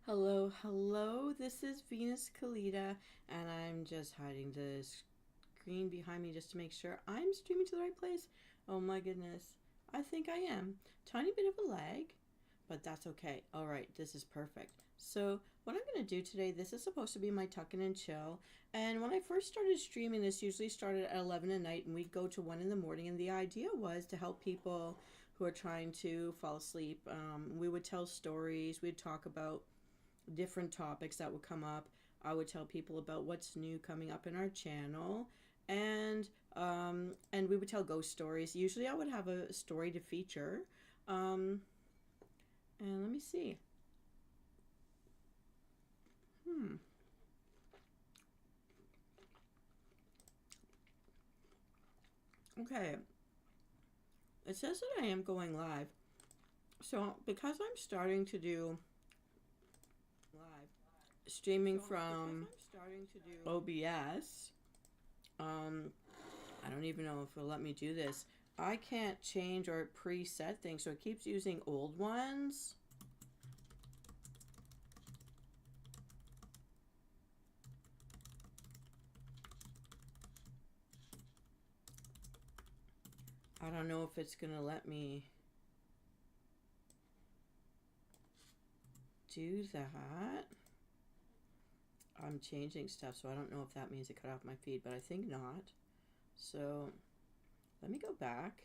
Hello, hello, this is Venus Callida, and I'm just hiding the screen behind me just to make sure I'm streaming to the right place. Oh my goodness, I think I am. Tiny bit of a lag, but that's okay. All right, this is perfect. So, what I'm going to do today, this is supposed to be my tuck in and chill. And when I first started streaming, this usually started at 11 at night, and we'd go to 1 in the morning. And the idea was to help people who are trying to fall asleep. We would tell stories, we'd talk about different topics that would come up. I would tell people about what's new coming up in our channel, and we would tell ghost stories. Usually, I would have a story to feature. Um, and let me see. Hmm. Okay. It says that I am going live. So because I'm starting to do live streaming from OBS, I don't even know if it'll let me do this. I can't change or preset things, so it keeps using old ones. I don't know if it's gonna let me do that. I'm changing stuff, so I don't know if that means it cut off my feed, but I think not. So let me go back,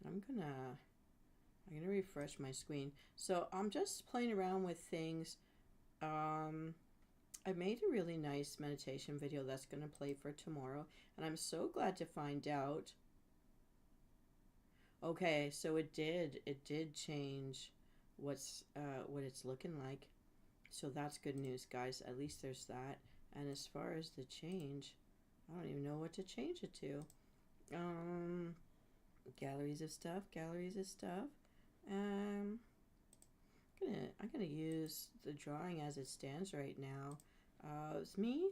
and I'm gonna refresh my screen. So I'm just playing around with things. I made a really nice meditation video that's gonna play for tomorrow, and I'm so glad to find out. Okay, so it did change what it's looking like. So that's good news, guys. At least there's that. And as far as the change, I don't even know what to change it to. Um, galleries of stuff, galleries of stuff. Um, I'm gonna use the drawing as it stands right now. It's me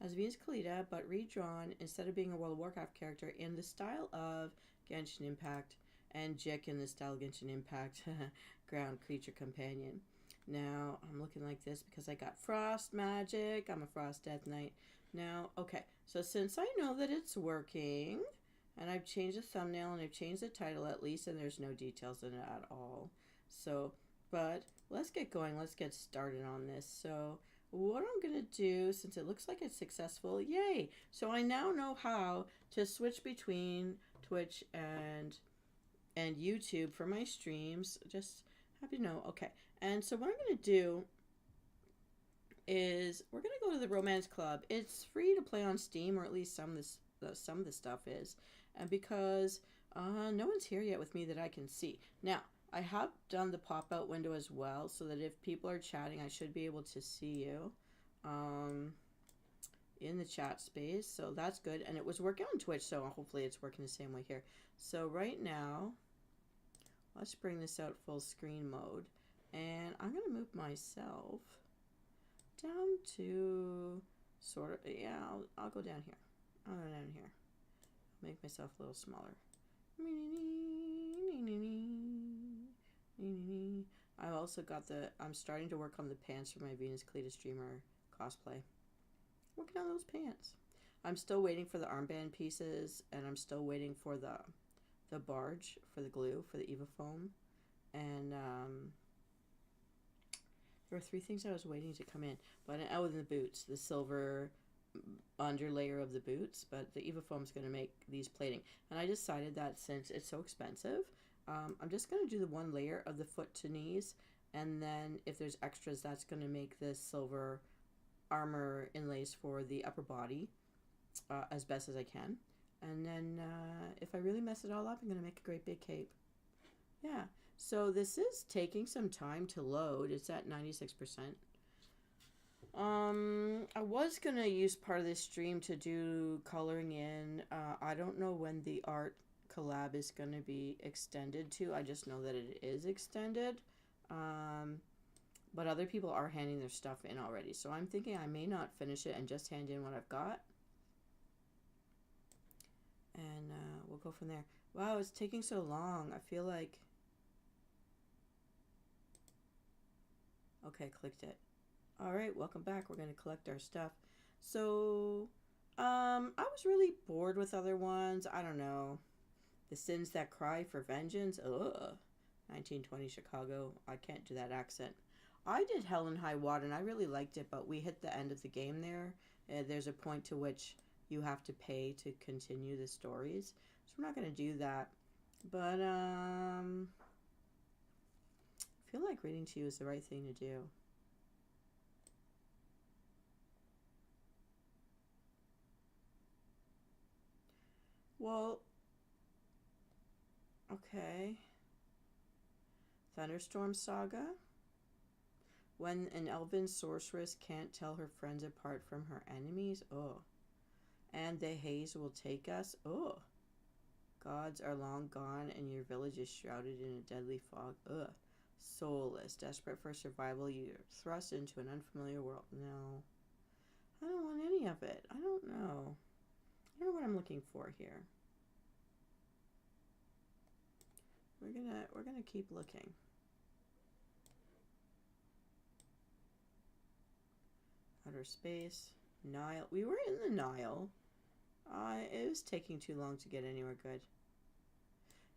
as Venus Callida, but redrawn instead of being a World of Warcraft character in the style of Genshin Impact, and Jek in the style of Genshin Impact, Ground Creature Companion. Now I'm looking like this because I got Frost Magic. I'm a Frost Death Knight. Now, okay, so since I know that it's working, and I've changed the thumbnail and I've changed the title at least, and there's no details in it at all. So, but let's get going. Let's get started on this. So, what I'm going to do, since it looks like it's successful, yay! So I now know how to switch between Twitch and YouTube for my streams. Just happy to know. Okay, and so what I'm going to do is we're going to go to the Romance Club. It's free to play on Steam, or at least some of the stuff is, and because no one's here yet with me that I can see. Now, I have done the pop-out window as well, so that if people are chatting, I should be able to see you in the chat space. So that's good, and it was working on Twitch, so hopefully it's working the same way here. So right now, let's bring this out full screen mode, and I'm going to move myself down to sort of, yeah, I'll go down here. I'll go down here. Make myself a little smaller. I've also got I'm starting to work on the pants for my Venus Callida streamer cosplay. Working on those pants. I'm still waiting for the armband pieces, and I'm still waiting for the barge for the glue for the Eva foam, and there were 3 things I was waiting to come in, but other than the boots, the silver under layer of the boots, but the Eva foam is going to make these plating, and I decided that since it's so expensive, I'm just going to do the 1 layer of the foot to knees, and then if there's extras, that's going to make the silver armor inlays for the upper body as best as I can. And then if I really mess it all up, I'm going to make a great big cape. Yeah, so this is taking some time to load. It's at 96%. I was going to use part of this stream to do coloring in. I don't know when the art collab is going to be extended to. I just know that it is extended. But other people are handing their stuff in already. So I'm thinking I may not finish it and just hand in what I've got. And we'll go from there. Wow, it's taking so long. I feel like... Okay, clicked it. All right, welcome back. We're going to collect our stuff. So, I was really bored with other ones. I don't know. The Sins That Cry for Vengeance. Ugh. 1920 Chicago. I can't do that accent. I did Hell and High Water, and I really liked it, but we hit the end of the game there. There's a point to which you have to pay to continue the stories. So we're not going to do that. But, I feel like reading to you is the right thing to do. Well, okay. Thunderstorm Saga. When an elven sorceress can't tell her friends apart from her enemies. Oh. And the haze will take us. Oh. Gods are long gone and your village is shrouded in a deadly fog. Ugh. Soulless. Desperate for survival, you're thrust into an unfamiliar world. No. I don't want any of it. I don't know. I don't know what I'm looking for here. We're gonna keep looking. Outer space. Nile. We were in the Nile. It was taking too long to get anywhere good.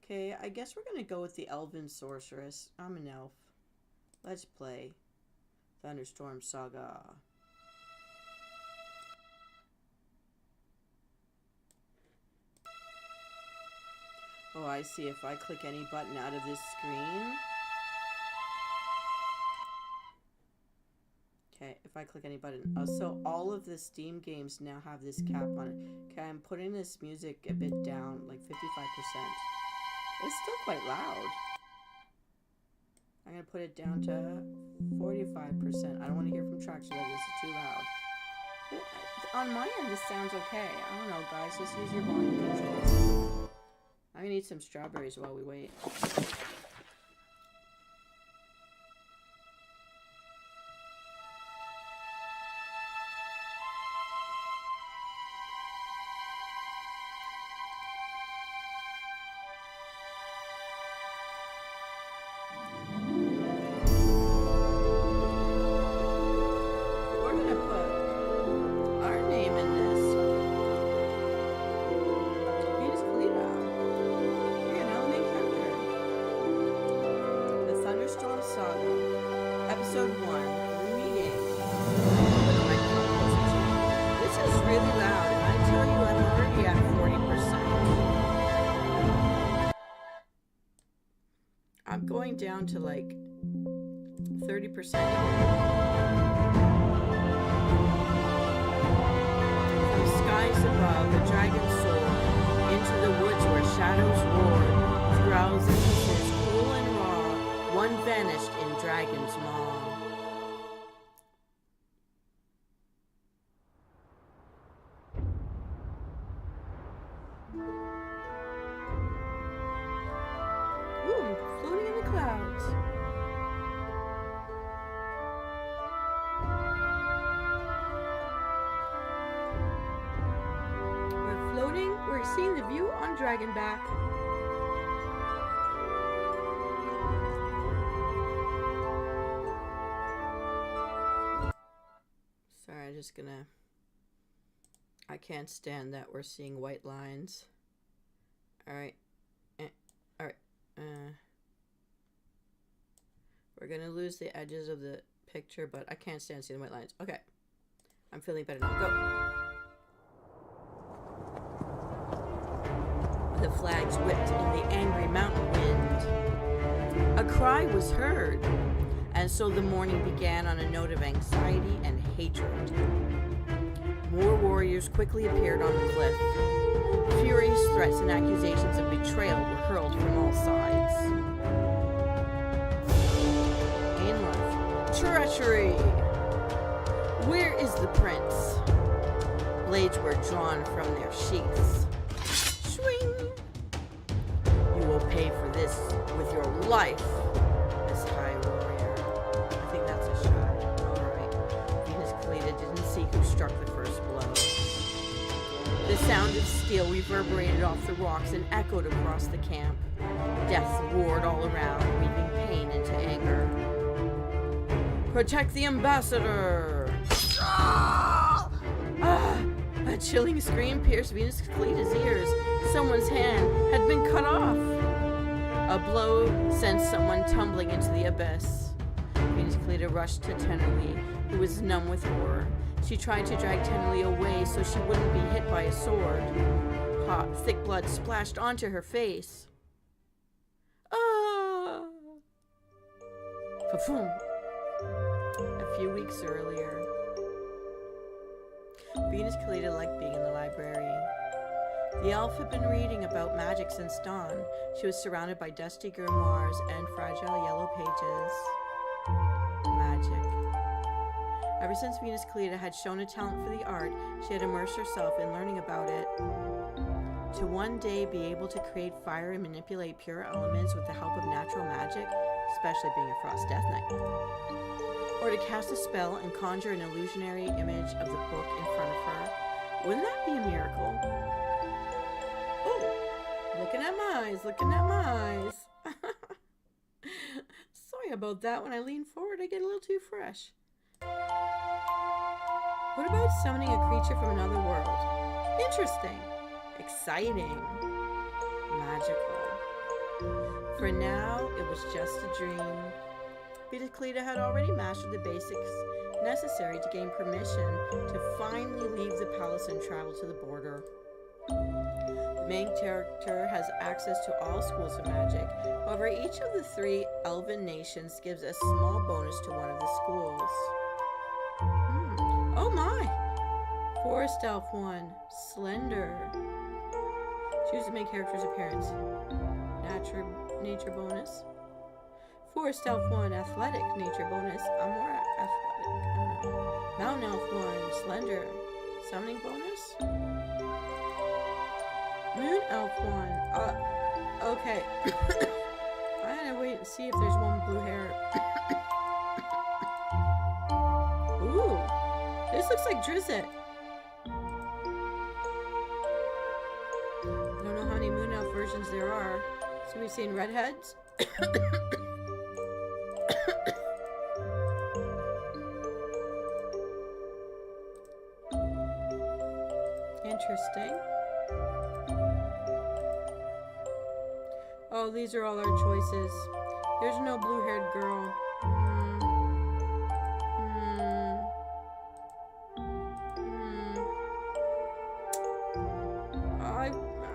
Okay, I guess we're gonna go with the Elven Sorceress. I'm an elf. Let's play Thunderstorm Saga. Oh, I see. If I click any button out of this screen. Okay, if I click any button. Oh, so all of the Steam games now have this cap on it. Okay, I'm putting this music a bit down, like 55%. It's still quite loud. I'm going to put it down to 45%. I don't want to hear from tracks whether this is too loud. On my end, this sounds okay. I don't know, guys. Just use your volume controls. I'm gonna eat some strawberries while we wait. I'm going down to like 30%. From skies above, the dragon soared into the woods where shadows roared. Through hisses, cool and raw, one vanished in Dragon's Maw. Floating in the clouds. We're floating. We're seeing the view on Dragonback. Sorry, I'm just gonna... I can't stand that we're seeing white lines. Alright. Alright. We're gonna lose the edges of the picture, but I can't stand seeing the white lines. Okay. I'm feeling better now. Go. The flags whipped in the angry mountain wind. A cry was heard, and so the morning began on a note of anxiety and hatred. More warriors quickly appeared on the cliff. Furious threats and accusations of betrayal were hurled from all sides. Treachery! Where is the prince? Blades were drawn from their sheaths. Swing! You will pay for this with your life, this high warrior. I think that's a shot. Alright. Venus Callida didn't see who struck the first blow. The sound of steel reverberated off the rocks and echoed across the camp. Death roared all around, weaving pain into anger. Protect the ambassador! Ah! A chilling scream pierced Venus Callida's ears. Someone's hand had been cut off. A blow sent someone tumbling into the abyss. Venus Callida rushed to Tenderly, who was numb with horror. She tried to drag Tenderly away so she wouldn't be hit by a sword. Hot, thick blood splashed onto her face. Ah! Fa-foom! A few weeks earlier, Venus Callida liked being in the library. The elf had been reading about magic since dawn. She was surrounded by dusty grimoires and fragile yellow pages. Magic. Ever since Venus Callida had shown a talent for the art, she had immersed herself in learning about it. To one day be able to create fire and manipulate pure elements with the help of natural magic, especially being a Frost Death Knight. Or to cast a spell and conjure an illusionary image of the book in front of her. Wouldn't that be a miracle? Oh, looking at my eyes, looking at my eyes. Sorry about that. When I lean forward, I get a little too fresh. What about summoning a creature from another world? Interesting. Exciting. Magical. For now, it was just a dream. Venus Callida had already mastered the basics necessary to gain permission to finally leave the palace and travel to the border. The main character has access to all schools of magic. However, each of the 3 elven nations gives a small bonus to one of the schools. Oh my! Forest Elf 1, Slender. Choose the main character's appearance. Nature bonus. Forest Elf 1, Athletic, nature bonus. I'm more athletic. Mountain Elf 1, Slender, summoning bonus. Moon Elf 1, okay. I'm gonna wait and see if there's one with blue hair. Ooh, this looks like Drizzt. I don't know how many Moon Elf versions there are. So we've seen redheads. Interesting. Oh, these are all our choices. There's no blue-haired girl.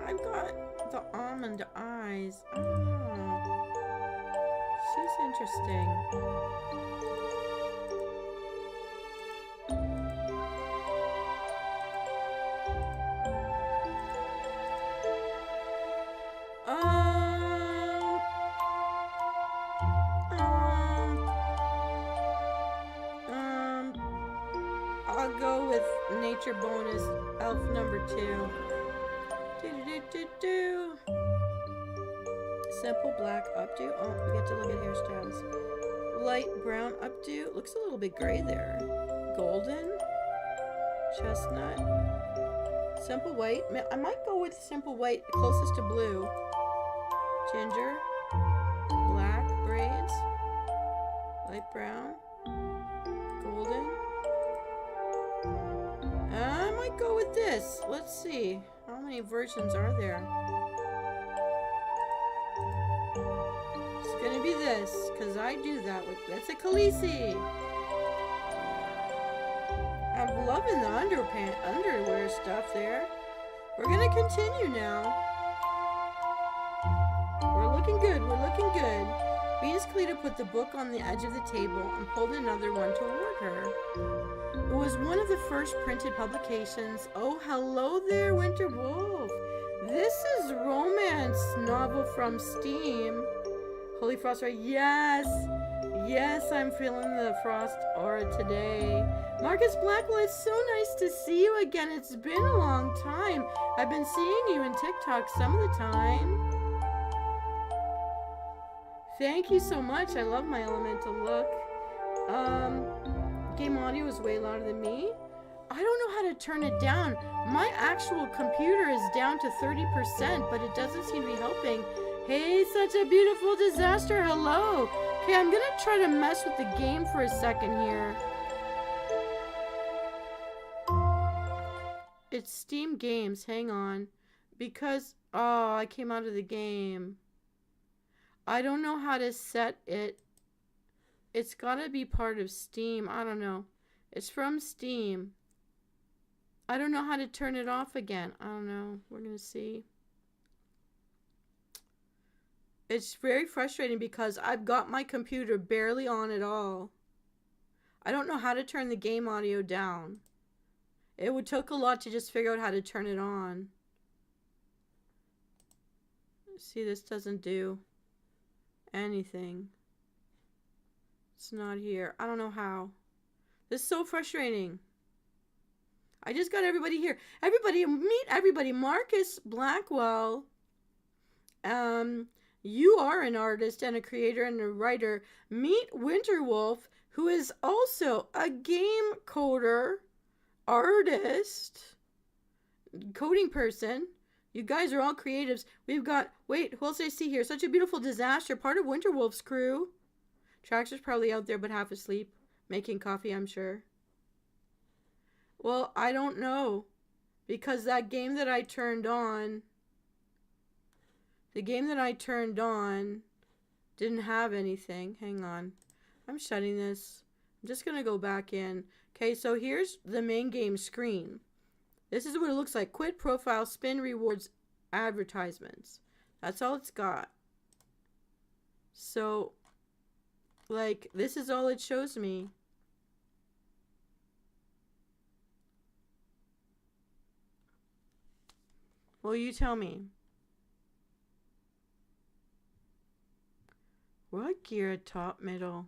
I've got the almond eyes. I don't know. She's interesting. I'll go with nature bonus elf number 2. Simple black updo. Oh, we get to look at hairstyles. Light brown updo. Looks a little bit gray there. Golden. Chestnut. Simple white. I might go with simple white, closest to blue. Ginger. Black braids. Light brown. Golden. I might go with this. Let's see. How many versions are there? It's gonna be this, because I do that with... That's a Khaleesi! I'm loving the underwear stuff there. We're gonna continue now. We're looking good, we're looking good. Venus Callida put the book on the edge of the table and pulled another one toward her. It was one of the first printed publications. Oh, hello there, Winter Wolf. This is romance novel from Steam. Holy Frost, right? Yes. Yes, I'm feeling the Frost aura today. Marcus Blackwell, it's so nice to see you again. It's been a long time. I've been seeing you in TikTok some of the time. Thank you so much. I love my elemental look. Game audio is way louder than me. I don't know how to turn it down. My actual computer is down to 30%, but it doesn't seem to be helping. Hey, such a beautiful disaster. Hello. Okay, I'm gonna try to mess with the game for a second here. It's Steam Games, hang on. Because, oh, I came out of the game. I don't know how to set it. It's gotta be part of Steam, I don't know. It's from Steam. I don't know how to turn it off again. I don't know, we're gonna see. It's very frustrating because I've got my computer barely on at all. I don't know how to turn the game audio down. It would take a lot to just figure out how to turn it on. See, this doesn't do anything. It's not here. I don't know how. This is so frustrating. I just got everybody here. Everybody, meet everybody. Marcus Blackwell. You are an artist and a creator and a writer. Meet Winterwolf, who is also a game coder, artist, coding person. You guys are all creatives. We've got, wait, who else did I see here? Such a beautiful disaster. Part of Winterwolf's crew. Traxxer's probably out there but half asleep. Making coffee, I'm sure. Well, I don't know. Because that game that I turned on, didn't have anything. Hang on. I'm shutting this. I'm just going to go back in. Okay, so here's the main game screen. This is what it looks like. Quit profile, spin rewards, advertisements. That's all it's got. So, like, this is all it shows me. Well, you tell me. What gear? Top, middle?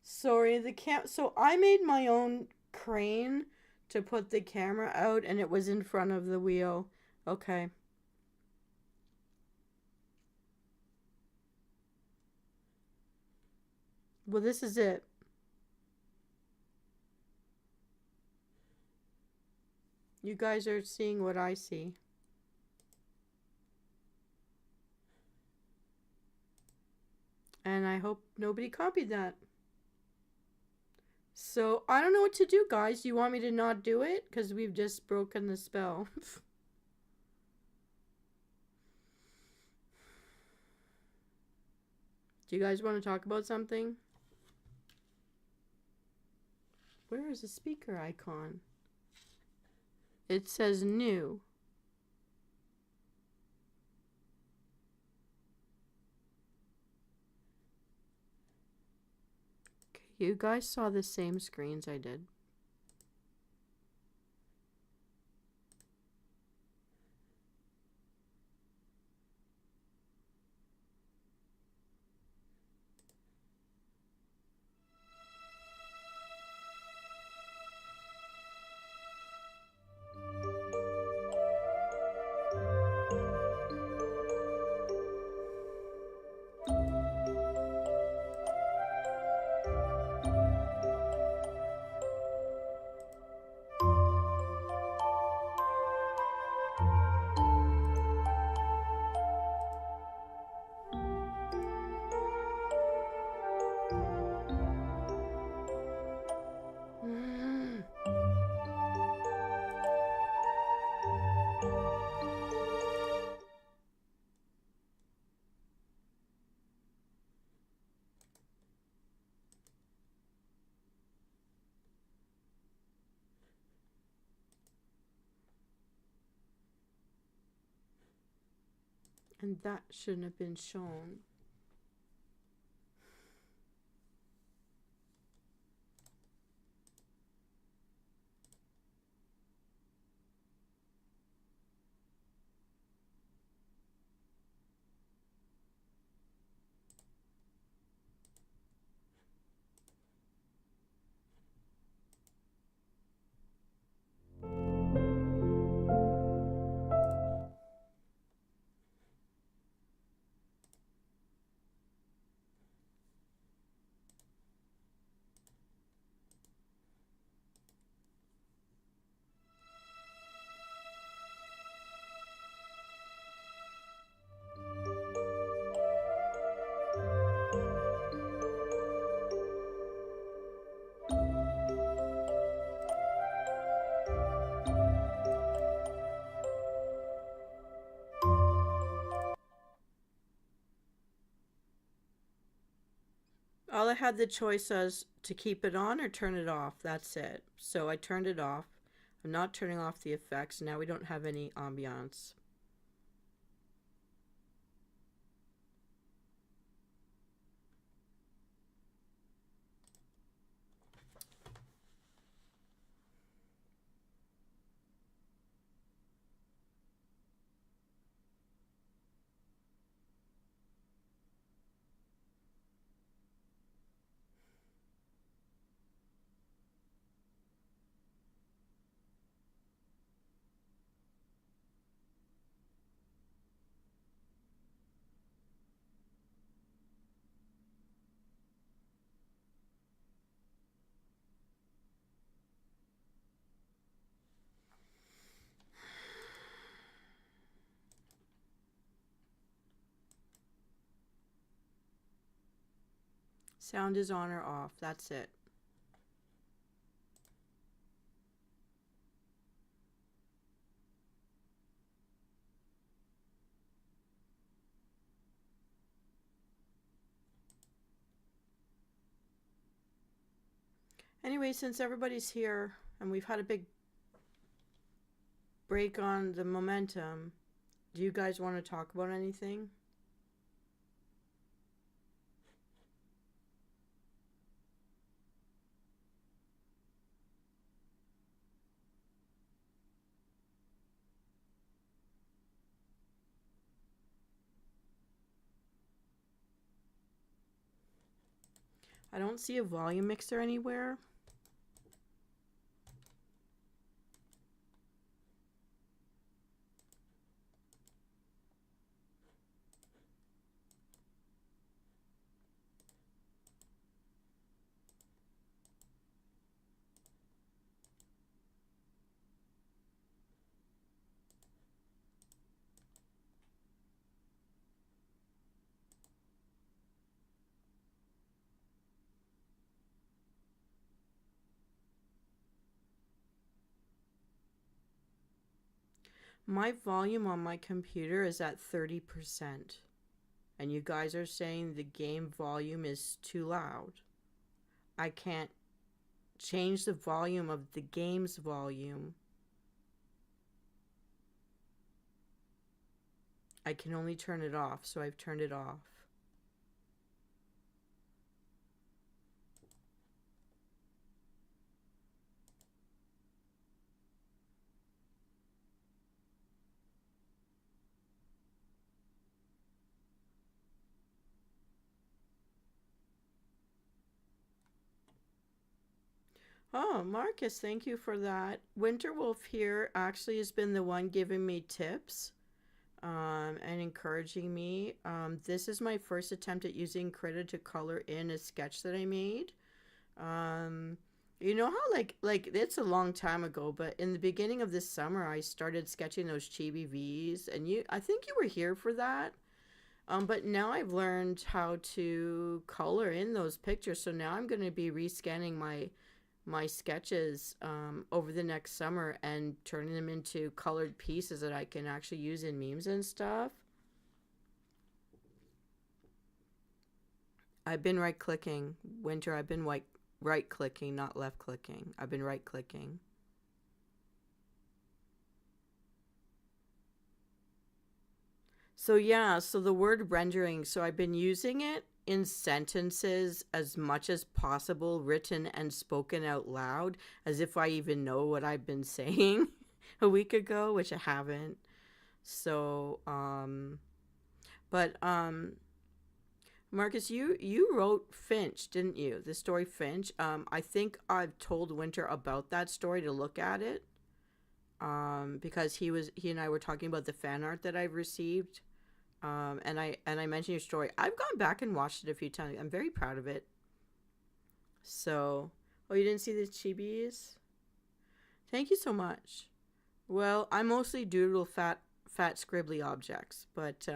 Sorry, so I made my own crane to put the camera out and it was in front of the wheel. Okay. Well, this is it. You guys are seeing what I see. And I hope nobody copied that. So, I don't know what to do, guys. You want me to not do it? Because we've just broken the spell. Do you guys want to talk about something? Where is the speaker icon? It says new. Okay, you guys saw the same screens I did. And that shouldn't have been shown. I had the choice as to keep it on or turn it off. That's it. So I turned it off. I'm not turning off the effects. Now we don't have any ambiance. Sound is on or off. That's it. Anyway, since everybody's here and we've had a big break on the momentum, do you guys want to talk about anything? I don't see a volume mixer anywhere. My volume on my computer is at 30%. And you guys are saying the game volume is too loud. I can't change the volume of the game's volume. I can only turn it off, so I've turned it off. Oh, Marcus, thank you for that. Winterwolf here actually has been the one giving me tips and encouraging me. This is my first attempt at using Callida to color in a sketch that I made. You know how like it's a long time ago, but in the beginning of this summer, I started sketching those chibi V's, and I think you were here for that. But now I've learned how to color in those pictures, so now I'm going to be rescanning my sketches over the next summer and turning them into colored pieces that I can actually use in memes and stuff. I've been right clicking. Winter, I've been right clicking, not left clicking. I've been right clicking. So yeah, so the word rendering, so I've been using it in sentences as much as possible, written and spoken out loud, as if I even know what I've been saying a week ago, which I haven't. So, but Marcus, you wrote Finch, didn't you? The story Finch. I think I've told Winter about that story to look at it. Because he and I were talking about the fan art that I've received. And I mentioned your story. I've gone back and watched it a few times. I'm very proud of it. So, oh, you didn't see the chibis? Thank you so much. Well, I mostly doodle fat scribbly objects, but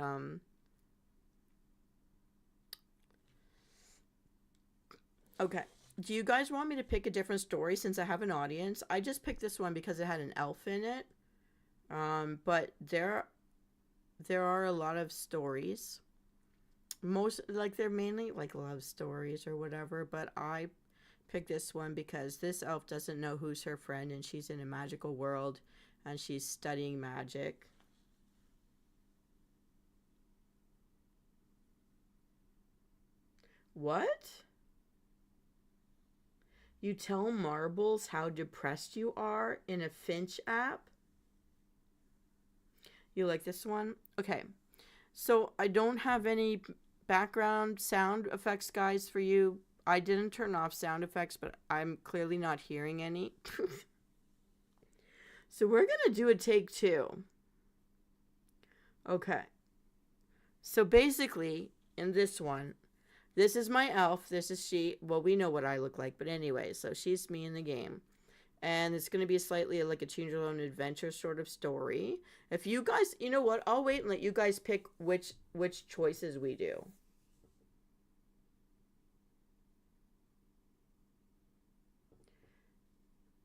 okay. Do you guys want me to pick a different story since I have an audience? I just picked this one because it had an elf in it. But there are a lot of stories. Most, like, they're mainly like love stories or whatever, but I picked this one because this elf doesn't know who's her friend, and she's in a magical world and she's studying magic. What? You tell marbles how depressed you are in a Finch app? You like this one? Okay. So I don't have any background sound effects, guys, for you. I didn't turn off sound effects, but I'm clearly not hearing any. So we're going to do a take two. Okay. So basically, in this one, this is my elf. This is she. Well, we know what I look like, but anyway, so she's me in the game. And it's going to be slightly like a choose your own adventure sort of story. If you guys, you know what? I'll wait and let you guys pick which choices we do.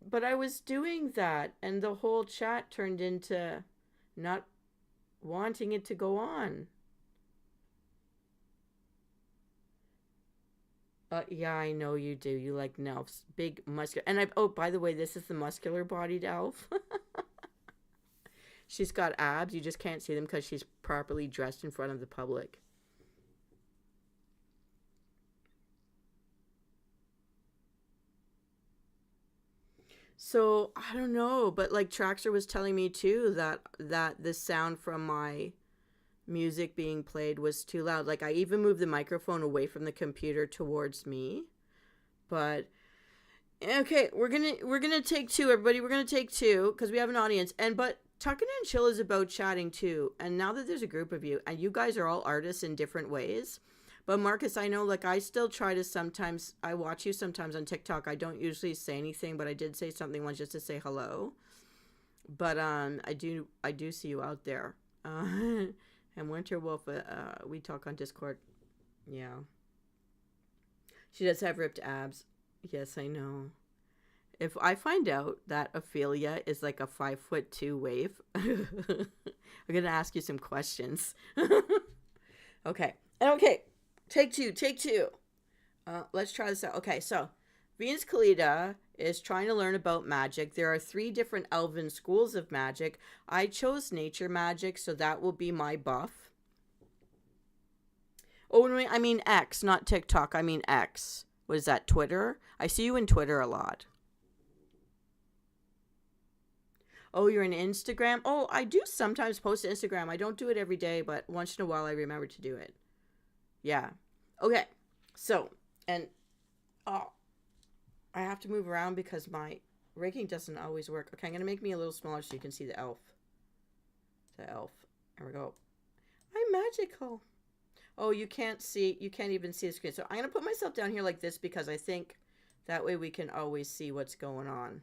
But I was doing that, and the whole chat turned into not wanting it to go on. Yeah, I know you do. You like elves, big muscular. And I, oh, by the way, this is the muscular bodied elf. She's got abs. You just can't see them because she's properly dressed in front of the public. So I don't know, but like Traxer was telling me too that the sound from my music being played was too loud. Like I even moved the microphone away from the computer towards me. But okay, we're gonna take two, everybody. We're gonna take two because we have an audience. And but Tucking and Chill is about chatting too. And now that there's a group of you, and you guys are all artists in different ways. But Marcus, I know, like I still try to sometimes. I watch you sometimes on TikTok. I don't usually say anything, but I did say something once just to say hello. But I do see you out there. And Winter Wolf, we talk on Discord. Yeah, she does have ripped abs. Yes, I know. If I find out that Ophelia is like a 5'2" wave, I'm gonna ask you some questions. Okay. Okay. Take two. Take two. Let's try this out. Okay, so Venus Callida is trying to learn about magic. There are three different elven schools of magic. I chose nature magic, so that will be my buff. Oh, no, I mean X, not TikTok. I mean X. What is that, Twitter? I see you in Twitter a lot. Oh, you're in Instagram? Oh, I do sometimes post to Instagram. I don't do it every day, but once in a while I remember to do it. Yeah. Okay. So, and oh, I have to move around because my raking doesn't always work. Okay, I'm going to make me a little smaller so you can see the elf. The elf. There we go. I'm magical. Oh, you can't even see the screen. So I'm going to put myself down here like this because I think that way we can always see what's going on.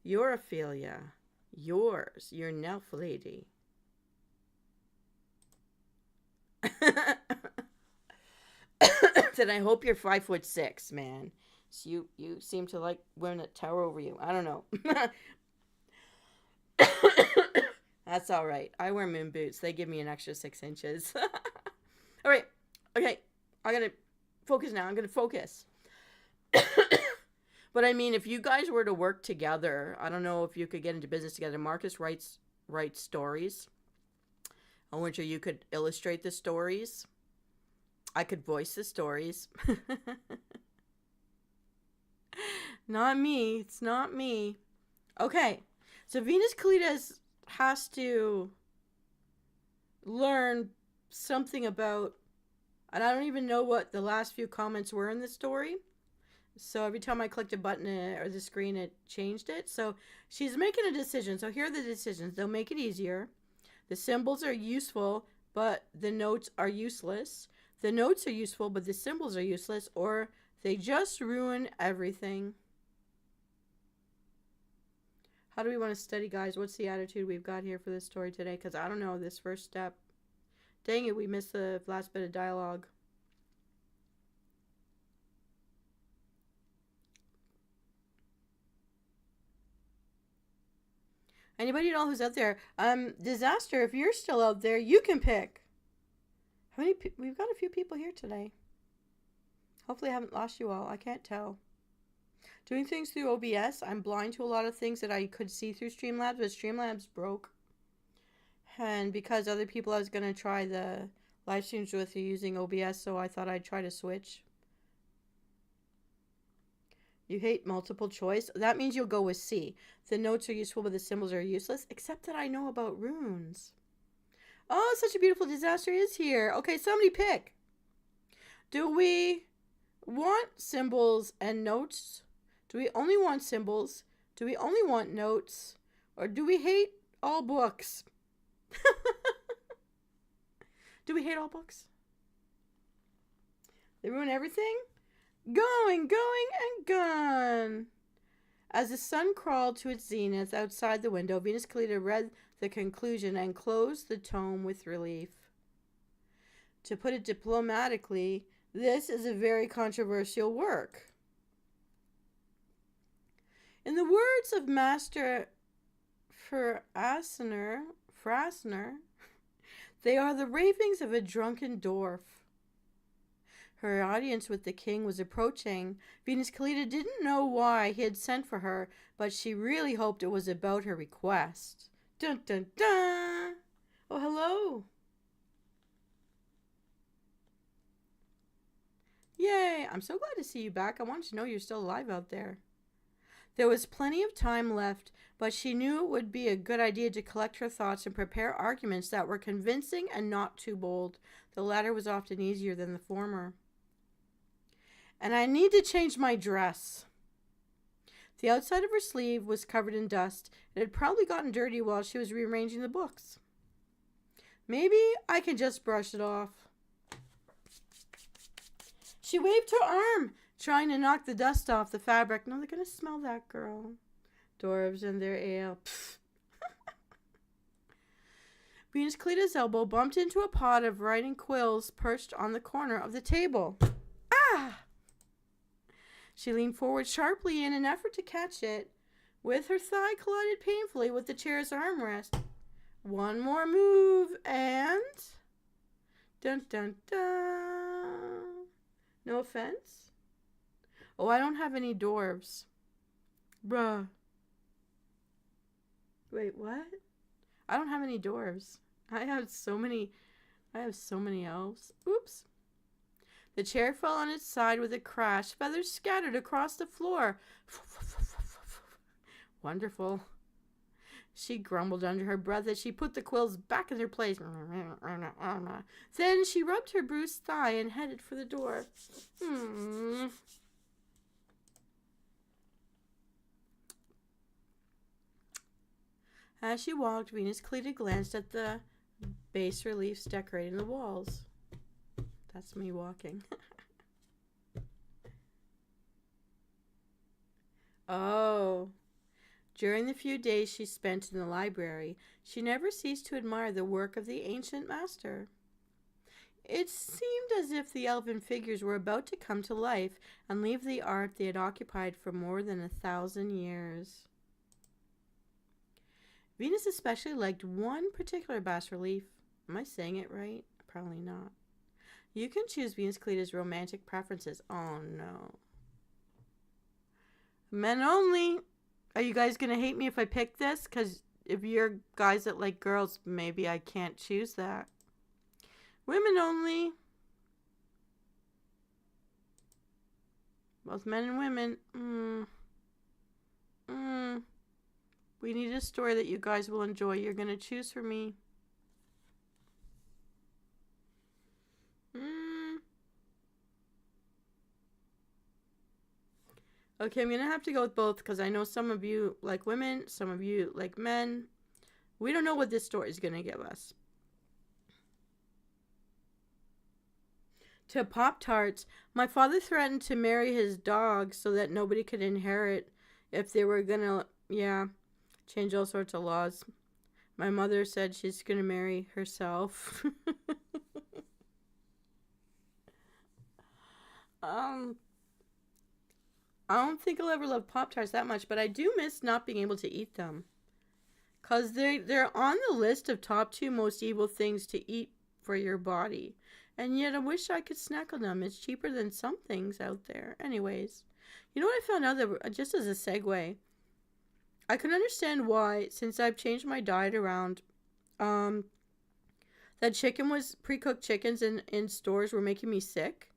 Your Ophelia. Yours. Your Nelf lady. Then I hope you're 5'6", man. So you seem to like women that tower over you. I don't know. That's all right. I wear moon boots. They give me an extra 6 inches. All right. Okay. I'm gonna focus now. I'm gonna focus. But I mean, if you guys were to work together, I don't know if you could get into business together. Marcus writes stories. I wonder you could illustrate the stories. I could voice the stories. Not me. It's not me. Okay. So Venus Callida has to learn something about, and I don't even know what the last few comments were in the story. So every time I clicked a button or the screen, it changed it. So she's making a decision. So here are the decisions. They'll make it easier. The symbols are useful, but the notes are useless. The notes are useful, but the symbols are useless, or they just ruin everything. How do we want to study, guys? What's the attitude we've got here for this story today? Because I don't know, this first step. Dang it, we missed the last bit of dialogue. Anybody know who's out there? Disaster, if you're still out there, you can pick. How many? We've got a few people here today. Hopefully I haven't lost you all. I can't tell. Doing things through OBS, I'm blind to a lot of things that I could see through Streamlabs, but Streamlabs broke. And because other people I was going to try the live streams with using OBS, so I thought I'd try to switch. You hate multiple choice? That means you'll go with C. The notes are useful, but the symbols are useless, except that I know about runes. Oh, such a beautiful disaster is here. Okay, somebody pick. Do we want symbols and notes? Do we only want symbols? Do we only want notes? Or do we hate all books? Do we hate all books? They ruin everything? Going, and gone. As the sun crawled to its zenith outside the window, Venus Callida read the conclusion and closed the tome with relief. To put it diplomatically, this is a very controversial work. In the words of Master Frasner, they are the ravings of a drunken dwarf. Her audience with the king was approaching. Venus Callida didn't know why he had sent for her, but she really hoped it was about her request. Dun dun dun! Oh, hello! Yay! I'm so glad to see you back. I wanted to know you're still alive out there. There was plenty of time left, but she knew it would be a good idea to collect her thoughts and prepare arguments that were convincing and not too bold. The latter was often easier than the former. And I need to change my dress. The outside of her sleeve was covered in dust. It had probably gotten dirty while she was rearranging the books. Maybe I can just brush it off. She waved her arm, trying to knock the dust off the fabric. No, they're going to smell that, girl. Dwarves and their ale. Venus Callida's elbow bumped into a pot of writing quills perched on the corner of the table. Ah! She leaned forward sharply in an effort to catch it. With her thigh collided painfully with the chair's armrest. One more move and... Dun dun dun. No offense? Oh, I don't have any dwarves. Bruh. Wait, what? I don't have any dwarves. I have so many elves. Oops. The chair fell on its side with a crash. Feathers scattered across the floor. Wonderful. She grumbled under her breath as she put the quills back in their place. Then she rubbed her bruised thigh and headed for the door. As she walked, Venus Callida glanced at the bas reliefs decorating the walls. That's me walking. Oh. During the few days she spent in the library, she never ceased to admire the work of the ancient master. It seemed as if the elven figures were about to come to life and leave the art they had occupied for more than 1,000 years. Venus especially liked one particular bas relief. Am I saying it right? Probably not. You can choose Venus Callida's romantic preferences. Oh no. Men only. Are you guys going to hate me if I pick this? Because if you're guys that like girls, maybe I can't choose that. Women only. Both men and women. We need a story that you guys will enjoy. You're going to choose for me. Okay, I'm going to have to go with both because I know some of you like women, some of you like men. We don't know what this story is going to give us. To Pop-Tarts, my father threatened to marry his dog so that nobody could inherit if they were going to, change all sorts of laws. My mother said she's going to marry herself. I don't think I'll ever love Pop-Tarts that much, but I do miss not being able to eat them. Because they're on the list of top 2 most evil things to eat for your body. And yet I wish I could snack on them. It's cheaper than some things out there. Anyways, you know what I found out that, just as a segue, I can understand why, since I've changed my diet around, that pre-cooked chickens in stores were making me sick.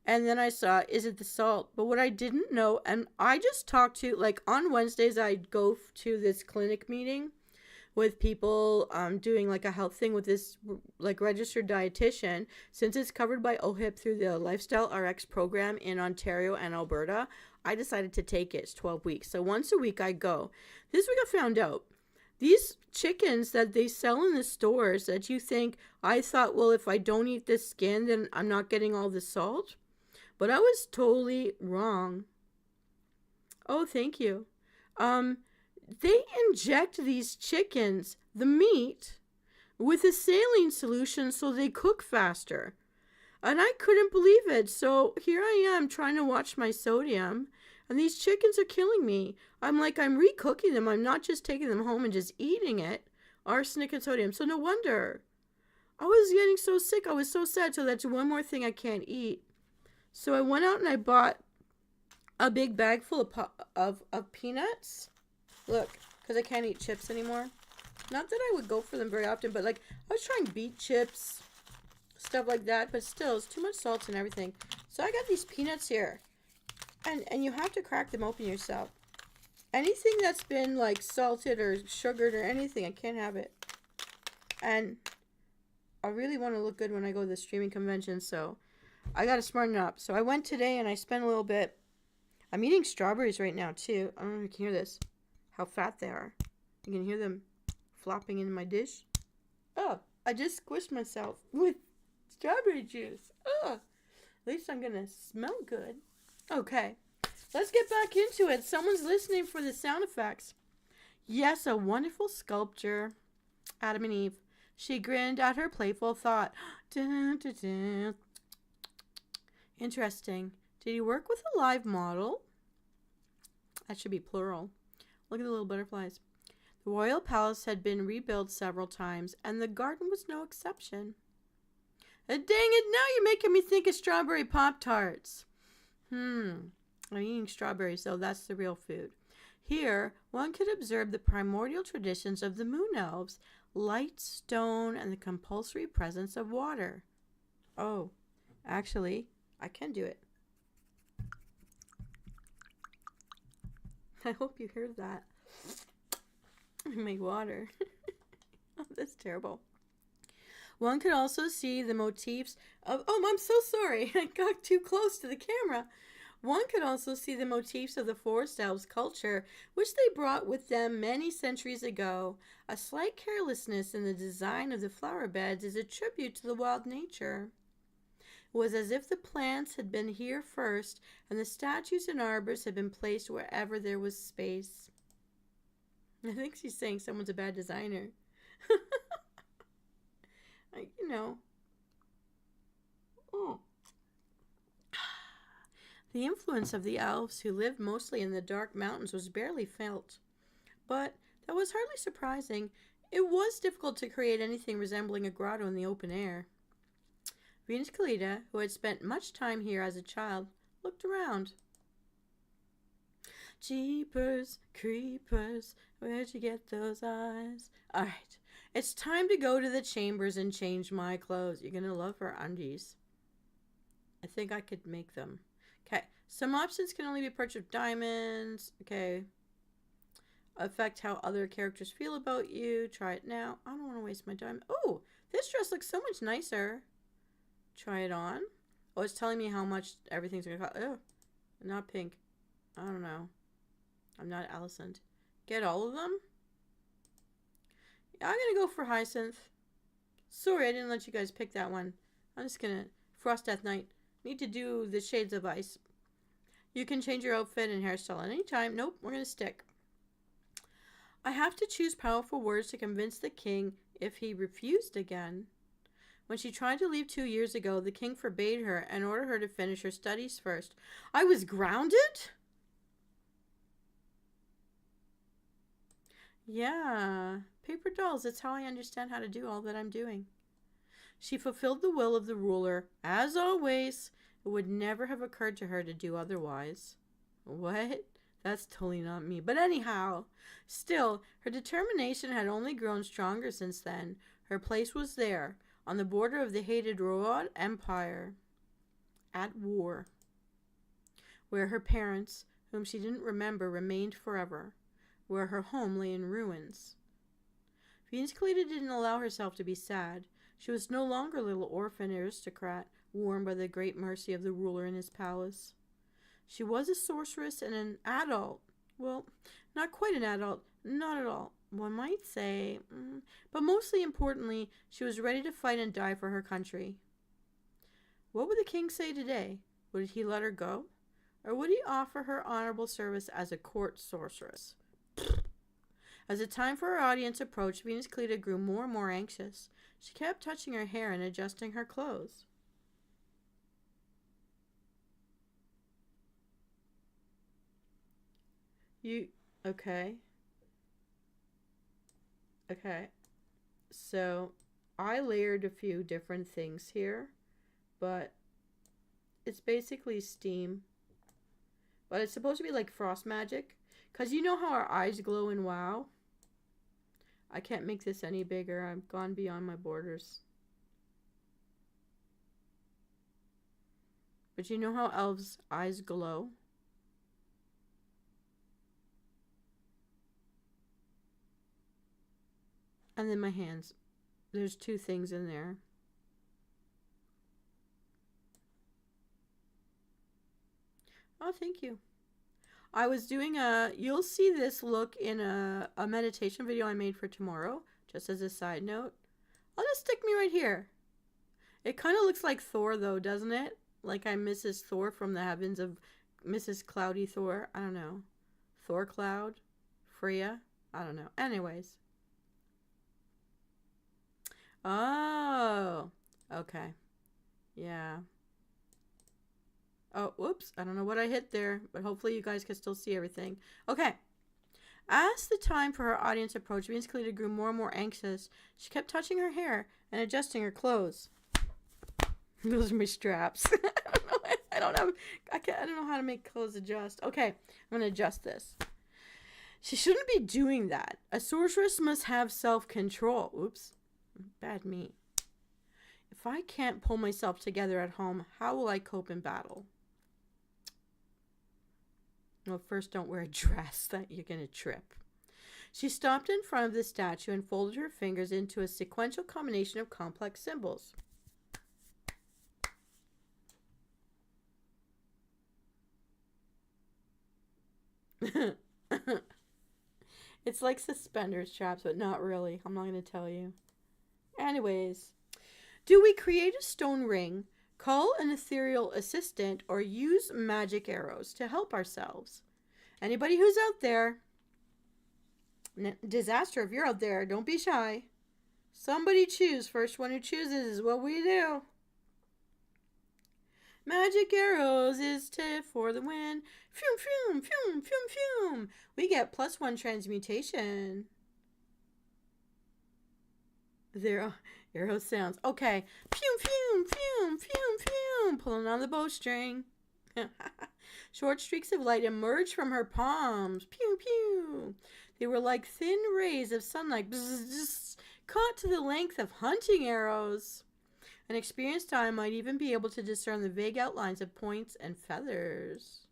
And then I saw, is it the salt? But what I didn't know, and I just talked to, like, on Wednesdays, I'd go to this clinic meeting with people doing like a health thing with this like registered dietitian. Since it's covered by OHIP through the Lifestyle RX program in Ontario and Alberta, I decided to take it. It's 12 weeks. So once a week I go. This week I found out these chickens that they sell in the stores that you think, I thought, well, if I don't eat this skin, then I'm not getting all the salt. But I was totally wrong. Oh, thank you. They inject these chickens, the meat, with a saline solution so they cook faster. And I couldn't believe it. So here I am trying to watch my sodium, and these chickens are killing me. I'm recooking them. I'm not just taking them home and just eating it. Arsenic and sodium. So no wonder. I was getting so sick. I was so sad. So that's one more thing I can't eat. So I went out and I bought a big bag full of peanuts. Look, because I can't eat chips anymore. Not that I would go for them very often, but like I was trying beet chips, stuff like that, but still it's too much salt and everything. So I got these peanuts here. And you have to crack them open yourself. Anything that's been like salted or sugared or anything, I can't have it. And I really want to look good when I go to the streaming convention, so I got to smarten up. So I went today and I spent a little bit. I'm eating strawberries right now too. I don't know if you can hear this. How fat they are. You can hear them flopping in my dish. Oh, I just squished myself with strawberry juice. Oh, at least I'm going to smell good. Okay, let's get back into it. Someone's listening for the sound effects. Yes, a wonderful sculpture. Adam and Eve. She grinned at her playful thought. Dun, dun, dun. Interesting. Did he work with a live model? That should be plural. Look at the little butterflies. The royal palace had been rebuilt several times, and the garden was no exception. Dang it, now you're making me think of strawberry Pop-Tarts. I'm eating strawberries, though. That's the real food. Here, one could observe the primordial traditions of the moon elves, light, stone, and the compulsory presence of water. Oh, actually, I can do it. I hope you heard that. My water. Oh, that's terrible. One could also see the motifs of... Oh, I'm so sorry. I got too close to the camera. One could also see the motifs of the forest elves' culture, which they brought with them many centuries ago. A slight carelessness in the design of the flower beds is a tribute to the wild nature. It was as if the plants had been here first, and the statues and arbors had been placed wherever there was space. I think she's saying someone's a bad designer. You know. Oh. The influence of the elves, who lived mostly in the dark mountains, was barely felt. But that was hardly surprising. It was difficult to create anything resembling a grotto in the open air. Venus Callida, who had spent much time here as a child, looked around. Jeepers, creepers, where'd you get those eyes? All right, it's time to go to the chambers and change my clothes. You're going to love her undies. I think I could make them. Okay, some options can only be purchased with diamonds. Okay. Affect how other characters feel about you. Try it now. I don't want to waste my diamond. Oh, this dress looks so much nicer. Try it on. Oh, it's telling me how much everything's going to cost. Oh, not pink. I don't know. I'm not Alicent. Get all of them? Yeah, I'm going to go for Hyacinth. Sorry, I didn't let you guys pick that one. I'm just going to... Frost Death Knight. Need to do the Shades of Ice. You can change your outfit and hairstyle at any time. Nope, we're going to stick. I have to choose powerful words to convince the king if he refused again. When she tried to leave 2 years ago, the king forbade her and ordered her to finish her studies first. I was grounded? Yeah, paper dolls, that's how I understand how to do all that I'm doing. She fulfilled the will of the ruler, as always. It would never have occurred to her to do otherwise. What? That's totally not me. But anyhow, still, her determination had only grown stronger since then. Her place was there, on the border of the hated Road Empire, at war, where her parents, whom she didn't remember, remained forever, where her home lay in ruins. Venus Callida didn't allow herself to be sad. She was no longer a little orphan aristocrat, warmed by the great mercy of the ruler in his palace. She was a sorceress and an adult. Well, not quite an adult, not at all, one might say. But mostly importantly, she was ready to fight and die for her country. What would the king say today? Would he let her go? Or would he offer her honorable service as a court sorceress? As the time for her audience approached, Venus Callida grew more and more anxious. She kept touching her hair and adjusting her clothes. Okay. Okay. So, I layered a few different things here, but it's basically steam. But it's supposed to be like frost magic. Because you know how our eyes glow in WoW? I can't make this any bigger. I've gone beyond my borders. But you know how elves' eyes glow? And then my hands. There's two things in there. Oh, thank you. I was doing you'll see this look in a meditation video I made for tomorrow, just as a side note. I'll just stick me right here. It kind of looks like Thor, though, doesn't it? Like I'm Mrs. Thor from the heavens of Mrs. Cloudy Thor. I don't know. Thor Cloud? Freya? I don't know. Anyways. Oh. Okay. Yeah. Oh, whoops. I don't know what I hit there, but hopefully you guys can still see everything. Okay. As the time for her audience approached, Venus Callida grew more and more anxious. She kept touching her hair and adjusting her clothes. Those are my straps. I don't know how to make clothes adjust. Okay, I'm going to adjust this. She shouldn't be doing that. A sorceress must have self-control. Oops. Bad me. If I can't pull myself together at home, how will I cope in battle? Well, first, don't wear a dress that you're going to trip. She stopped in front of the statue and folded her fingers into a sequential combination of complex symbols. It's like suspender straps, but not really. I'm not going to tell you. Anyways, do we create a stone ring, call an ethereal assistant, or use magic arrows to help ourselves? Anybody who's out there, disaster, if you're out there, don't be shy. Somebody choose. First one who chooses is what we do. Magic arrows is tip for the win. Phew, phew, phew, phew, phew. We get +1 transmutation. There arrow sounds. Okay. Phew, phew, phew, phew, phew. Pulling on the bowstring. Short streaks of light emerged from her palms. Pew, pew. They were like thin rays of sunlight, caught to the length of hunting arrows. An experienced eye might even be able to discern the vague outlines of points and feathers.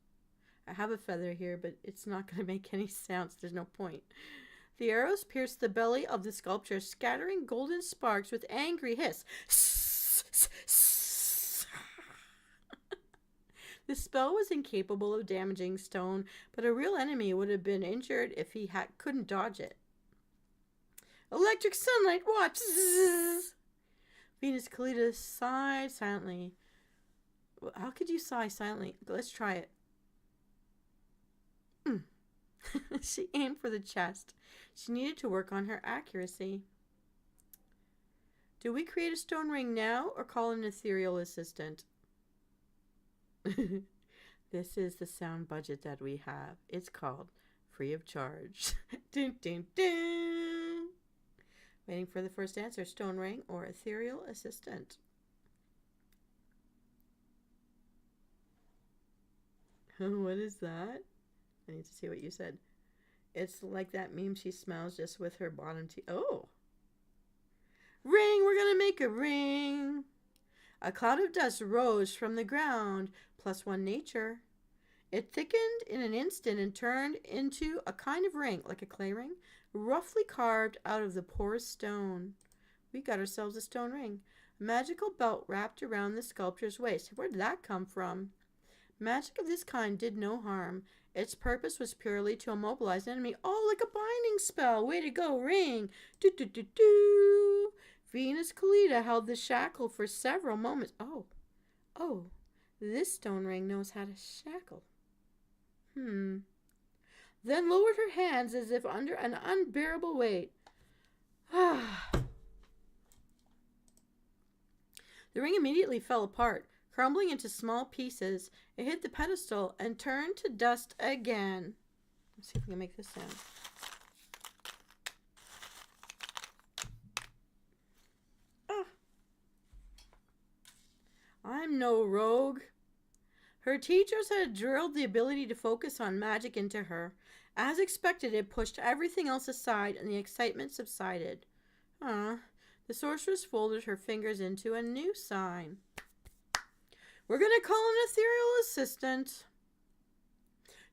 I have a feather here, but it's not going to make any sounds. There's no point. The arrows pierced the belly of the sculpture, scattering golden sparks with angry hiss. The spell was incapable of damaging stone, but a real enemy would have been injured if he couldn't dodge it. Electric sunlight, watch! Venus Callida sighed silently. How could you sigh silently? Let's try it. She aimed for the chest. She needed to work on her accuracy. Do we create a stone ring now or call an ethereal assistant? This is the sound budget that we have. It's called free of charge. Dun, dun, dun. Waiting for the first answer, stone ring or ethereal assistant. What is that? I need to see what you said. It's like that meme, she smiles just with her bottom teeth. Oh. Ring, we're going to make a ring. A cloud of dust rose from the ground, +1 nature. It thickened in an instant and turned into a kind of ring, like a clay ring, roughly carved out of the porous stone. We got ourselves a stone ring. A magical belt wrapped around the sculpture's waist. Where did that come from? Magic of this kind did no harm. Its purpose was purely to immobilize an enemy. Oh, like a binding spell. Way to go, ring. Do, do, do, do. Venus Callida held the shackle for several moments. Oh, this stone ring knows how to shackle. Then lowered her hands as if under an unbearable weight. The ring immediately fell apart, crumbling into small pieces. It hit the pedestal and turned to dust again. Let's see if we can make this sound. I'm no rogue. Her teachers had drilled the ability to focus on magic into her. As expected, it pushed everything else aside and the excitement subsided. The sorceress folded her fingers into a new sign. We're going to call an ethereal assistant.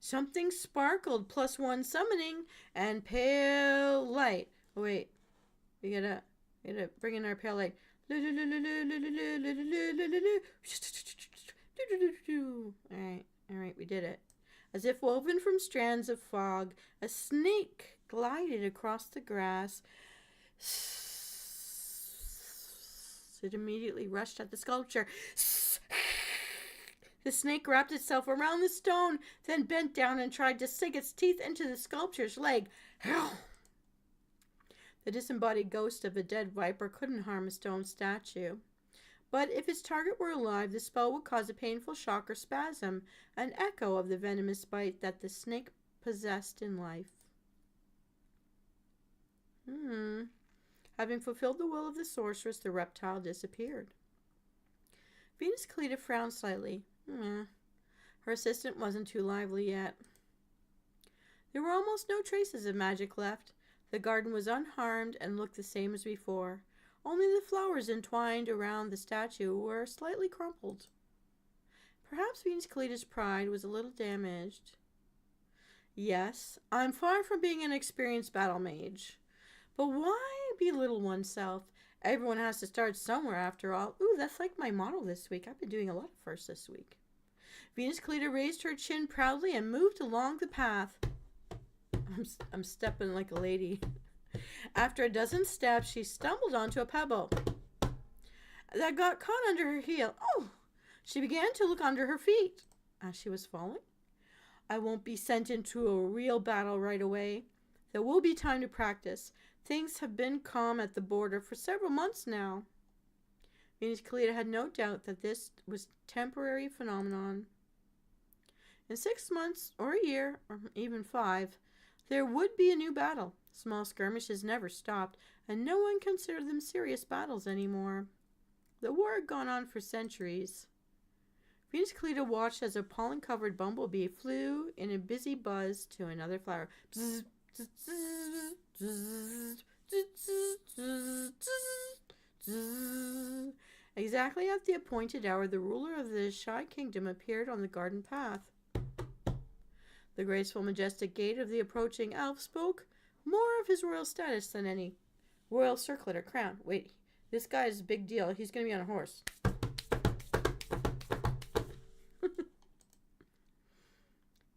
Something sparkled, +1 summoning, and pale light. Oh, wait. We gotta bring in our pale light. Alright, we did it. As if woven from strands of fog, a snake glided across the grass. It immediately rushed at the sculpture. The snake wrapped itself around the stone, then bent down and tried to sink its teeth into the sculpture's leg. The disembodied ghost of a dead viper couldn't harm a stone statue. But if its target were alive, the spell would cause a painful shock or spasm, an echo of the venomous bite that the snake possessed in life. Having fulfilled the will of the sorceress, the reptile disappeared. Venus Callida frowned slightly. Her assistant wasn't too lively yet. There were almost no traces of magic left. The garden was unharmed and looked the same as before. Only the flowers entwined around the statue were slightly crumpled. Perhaps Venus Callida's pride was a little damaged. Yes, I'm far from being an experienced battle mage. But why belittle oneself? Everyone has to start somewhere after all. Ooh, that's like my motto this week. I've been doing a lot of firsts this week. Venus Callida raised her chin proudly and moved along the path. I'm stepping like a lady. After a dozen steps, she stumbled onto a pebble that got caught under her heel. Oh! She began to look under her feet as she was falling. I won't be sent into a real battle right away. There will be time to practice. Things have been calm at the border for several months now. Venus Callida had no doubt that this was a temporary phenomenon. In 6 months, or a year, or even 5, there would be a new battle. Small skirmishes never stopped, and no one considered them serious battles anymore. The war had gone on for centuries. Venus Callida watched as a pollen-covered bumblebee flew in a busy buzz to another flower. Bzz, bzz, bzz, bzz, bzz, bzz. Exactly at the appointed hour, the ruler of the Shy Kingdom appeared on the garden path. The graceful, majestic gait of the approaching elf spoke more of his royal status than any royal circlet or crown. Wait, this guy is a big deal. He's going to be on a horse.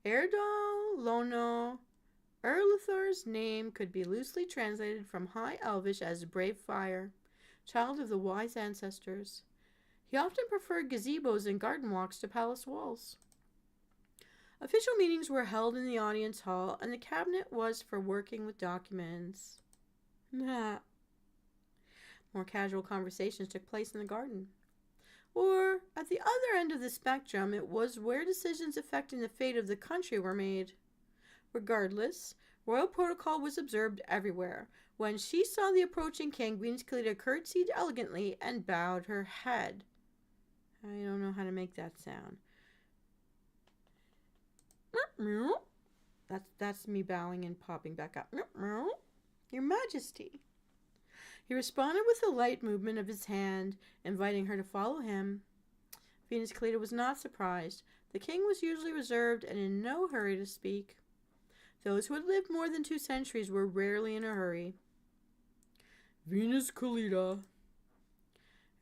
Erdal Lono Erluthor's name could be loosely translated from High Elvish as brave fire, child of the wise ancestors. He often preferred gazebos and garden walks to palace walls. Official meetings were held in the audience hall, and the cabinet was for working with documents. More casual conversations took place in the garden. Or, at the other end of the spectrum, it was where decisions affecting the fate of the country were made. Regardless, royal protocol was observed everywhere. When she saw the approaching king, Venus Callida curtsied elegantly and bowed her head. I don't know how to make that sound. That's me bowing and popping back up. Your Majesty. He responded with a light movement of his hand, inviting her to follow him. Venus Callida was not surprised. The king was usually reserved and in no hurry to speak. Those who had lived more than 2 centuries were rarely in a hurry. Venus Callida.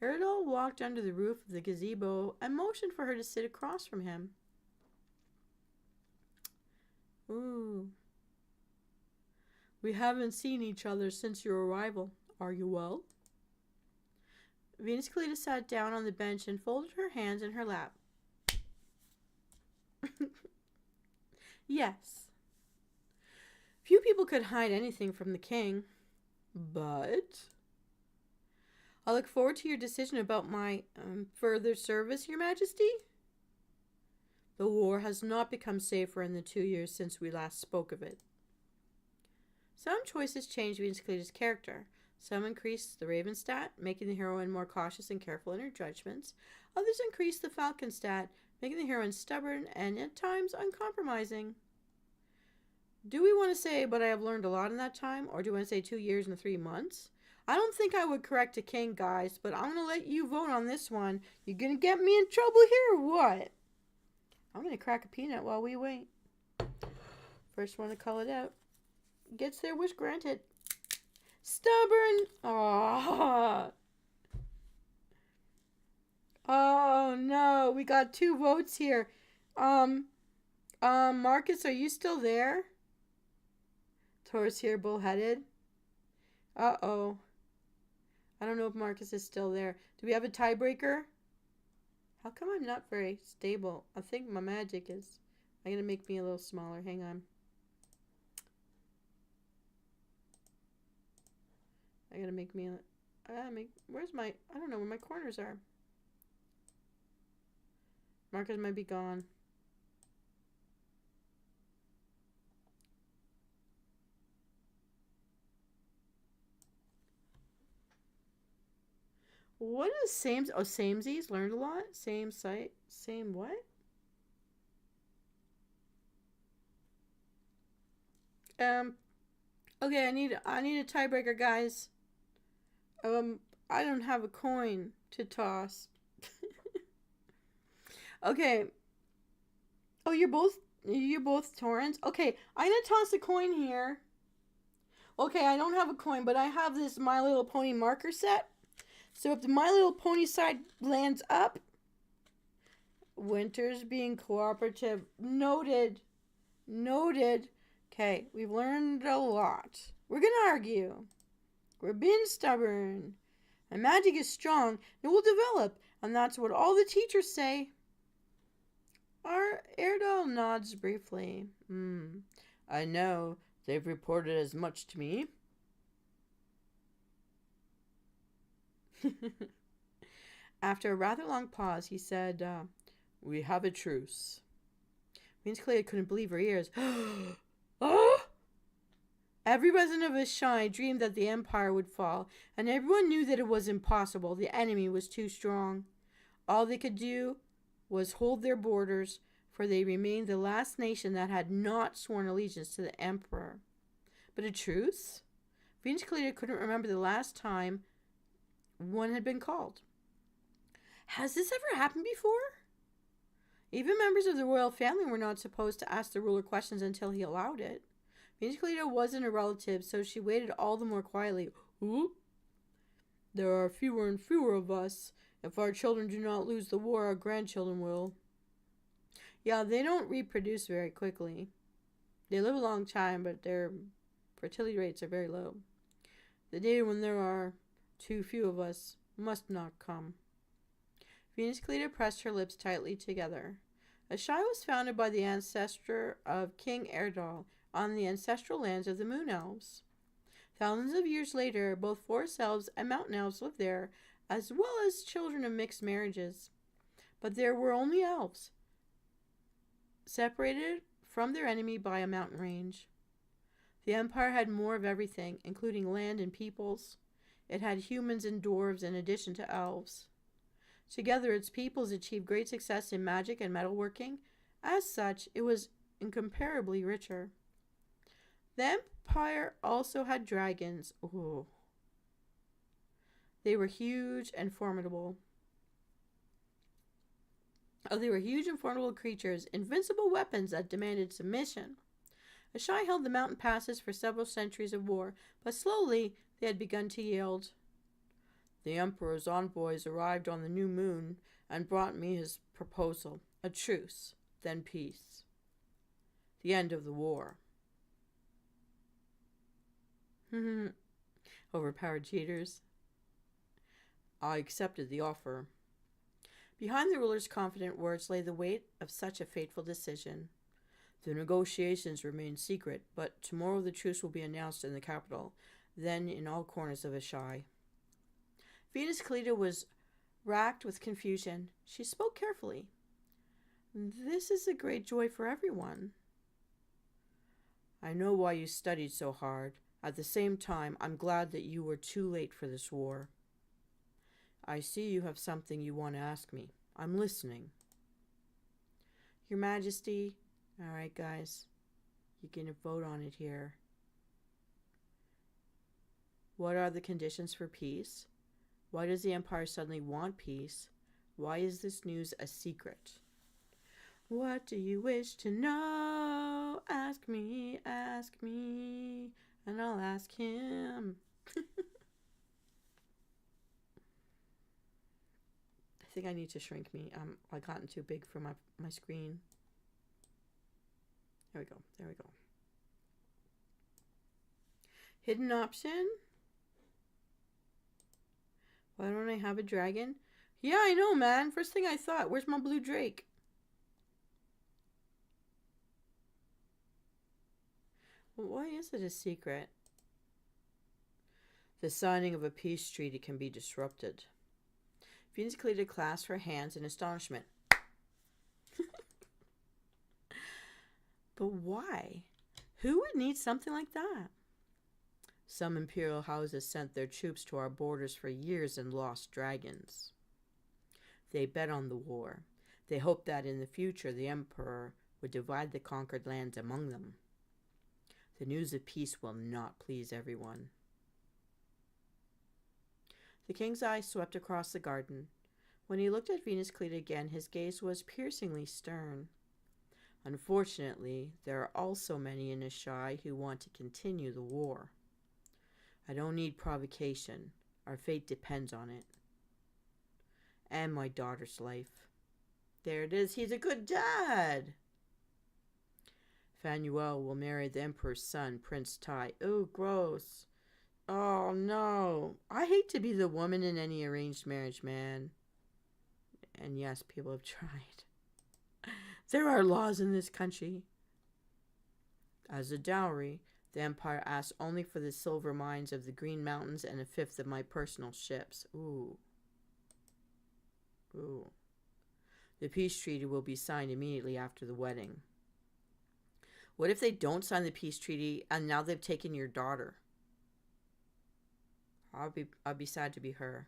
Eridol walked under the roof of the gazebo and motioned for her to sit across from him. Ooh. We haven't seen each other since your arrival. Are you well? Venus Callida sat down on the bench and folded her hands in her lap. Yes. Few people could hide anything from the king. But I look forward to your decision about my further service, Your Majesty. The war has not become safer in the 2 years since we last spoke of it. Some choices changed Venus Callida's character. Some increased the Raven stat, making the heroine more cautious and careful in her judgments. Others increased the Falcon stat, making the heroine stubborn and at times uncompromising. Do we want to say, but I have learned a lot in that time, or do we want to say 2 years and 3 months? I don't think I would correct a king, guys, but I'm going to let you vote on this one. You going to get me in trouble here or what? I'm going to crack a peanut while we wait. First one to call it out gets their wish granted. Stubborn. Oh no, we got 2 votes here. Marcus, are you still there? Taurus here, bullheaded. Uh-oh. I don't know if Marcus is still there. Do we have a tiebreaker? How come I'm not very stable? I think my magic is... I'm going to make me a little smaller. Hang on. I gotta make me where's my... I don't know where my corners are. Marcus might be gone. What is same... Oh, samesies. Learned a lot. Same site. Same what? Okay, I need a tiebreaker, guys. I don't have a coin to toss. Okay. Oh, you're both Torrents? Okay, I'm gonna toss a coin here. Okay, I don't have a coin, but I have this My Little Pony marker set. So if the My Little Pony side lands up, Winter's being cooperative. Noted. Noted. Okay, we've learned a lot. We're gonna argue. We're being stubborn. And magic is strong. It will develop. And that's what all the teachers say. Our Eridol nods briefly. I know. They've reported as much to me. After a rather long pause, he said, we have a truce. Venus Callida couldn't believe her ears. Oh! Every resident of Ashai dreamed that the empire would fall, and everyone knew that it was impossible. The enemy was too strong. All they could do was hold their borders, for they remained the last nation that had not sworn allegiance to the emperor. But a truce? Venus Callida couldn't remember the last time one had been called. Has this ever happened before? Even members of the royal family were not supposed to ask the ruler questions until he allowed it. Venus Callida wasn't a relative, so she waited all the more quietly. Ooh. There are fewer and fewer of us. If our children do not lose the war, our grandchildren will. Yeah, they don't reproduce very quickly. They live a long time, but their fertility rates are very low. The day when there are too few of us must not come. Venus Callida pressed her lips tightly together. Ashai was founded by the ancestor of King Eridol on the ancestral lands of the Moon Elves. Thousands of years later, both Forest Elves and Mountain Elves lived there, as well as children of mixed marriages. But there were only elves. Separated from their enemy by a mountain range. The empire had more of everything, including land and peoples. It had humans and dwarves in addition to elves. Together, its peoples achieved great success in magic and metalworking. As such, it was incomparably richer. The empire also had dragons. Ooh. They were huge and formidable. They were huge and formidable creatures, invincible weapons that demanded submission. Ashai held the mountain passes for several centuries of war, but slowly they had begun to yield. The Emperor's envoys arrived on the new moon and brought me his proposal, a truce, then peace. The end of the war. Overpowered cheaters. I accepted the offer. Behind the ruler's confident words lay the weight of such a fateful decision. The negotiations remain secret, but tomorrow the truce will be announced in the capital, then in all corners of Ashai. Venus Callida was racked with confusion. She spoke carefully. This is a great joy for everyone. I know why you studied so hard. At the same time, I'm glad that you were too late for this war. I see you have something you want to ask me. I'm listening. Your Majesty. All right, guys. You're going to vote on it here. What are the conditions for peace? Why does the Empire suddenly want peace? Why is this news a secret? What do you wish to know? Ask me, and I'll ask him. I think I need to shrink me. I gotten too big for my screen. There we go. Hidden option? Why don't I have a dragon? Yeah, I know, man. First thing I thought, where's my blue drake? Well, why is it a secret? The signing of a peace treaty can be disrupted. Venus Callida clasped her hands in astonishment. But why? Who would need something like that? Some imperial houses sent their troops to our borders for years and lost dragons. They bet on the war. They hoped that in the future the emperor would divide the conquered lands among them. The news of peace will not please everyone. The king's eyes swept across the garden. When he looked at Venus Callida again, his gaze was piercingly stern. Unfortunately, there are also many in Ashai who want to continue the war. I don't need provocation. Our fate depends on it. And my daughter's life. There it is. He's a good dad. Fanuel will marry the emperor's son, Prince Tai. Oh, gross. Oh, no. I hate to be the woman in any arranged marriage, man. And yes, people have tried. There are laws in this country. As a dowry, the Empire asks only for the silver mines of the Green Mountains and a fifth of my personal ships. Ooh. Ooh. The peace treaty will be signed immediately after the wedding. What if they don't sign the peace treaty and now they've taken your daughter? I'll be sad to be her.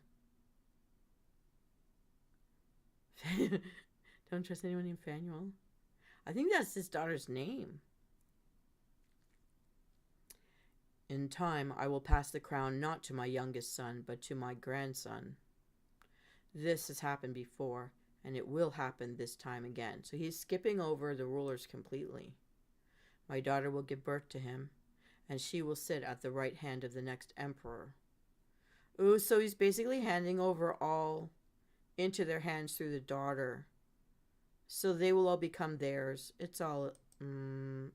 Don't trust anyone named Fanuel. I think that's his daughter's name. In time, I will pass the crown not to my youngest son, but to my grandson. This has happened before, and it will happen this time again. So he's skipping over the rulers completely. My daughter will give birth to him, and she will sit at the right hand of the next emperor. Ooh, so he's basically handing over all into their hands through the daughter. So they will all become theirs. It's all... and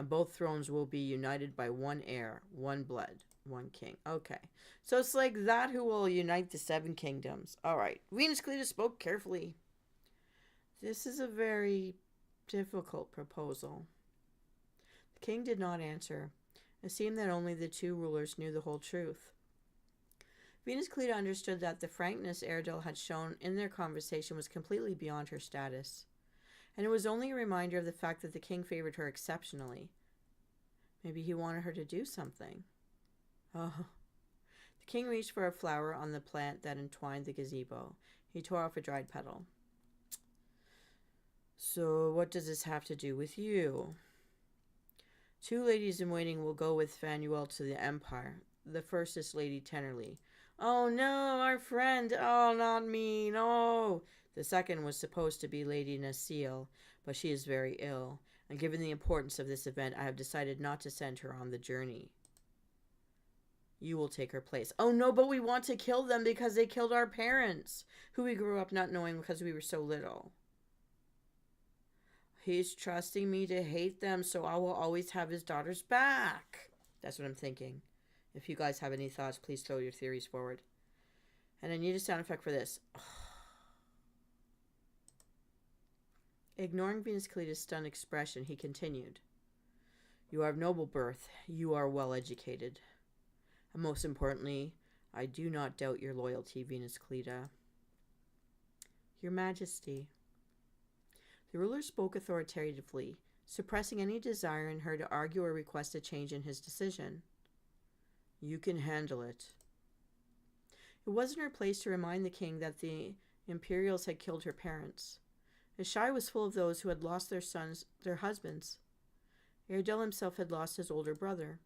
both thrones will be united by one heir, one blood, one king. Okay. So it's like that who will unite the 7 kingdoms. All right. Venus Callida spoke carefully. This is a very difficult proposal. The king did not answer. It seemed that only the 2 rulers knew the whole truth. Venus Callida understood that the frankness Airedale had shown in their conversation was completely beyond her status. And it was only a reminder of the fact that the king favored her exceptionally. Maybe he wanted her to do something. Oh. The king reached for a flower on the plant that entwined the gazebo. He tore off a dried petal. So, what does this have to do with you? 2 ladies in waiting will go with Fanuel to the Empire. The first is Lady Tennerly. Oh no, our friend! Oh, not me, no! The second was supposed to be Lady Nacille, but she is very ill, and given the importance of this event, I have decided not to send her on the journey. You will take her place. Oh no, but we want to kill them because they killed our parents, who we grew up not knowing because we were so little. He's trusting me to hate them, so I will always have his daughter's back. That's what I'm thinking. If you guys have any thoughts, please throw your theories forward. And I need a sound effect for this. Ignoring Venus Callida's stunned expression, he continued. You are of noble birth. You are well educated. And most importantly, I do not doubt your loyalty, Venus Callida. Your Majesty. The ruler spoke authoritatively, suppressing any desire in her to argue or request a change in his decision. You can handle it. It wasn't her place to remind the king that the Imperials had killed her parents. Ashai was full of those who had lost their husbands. Airdel himself had lost his older brother.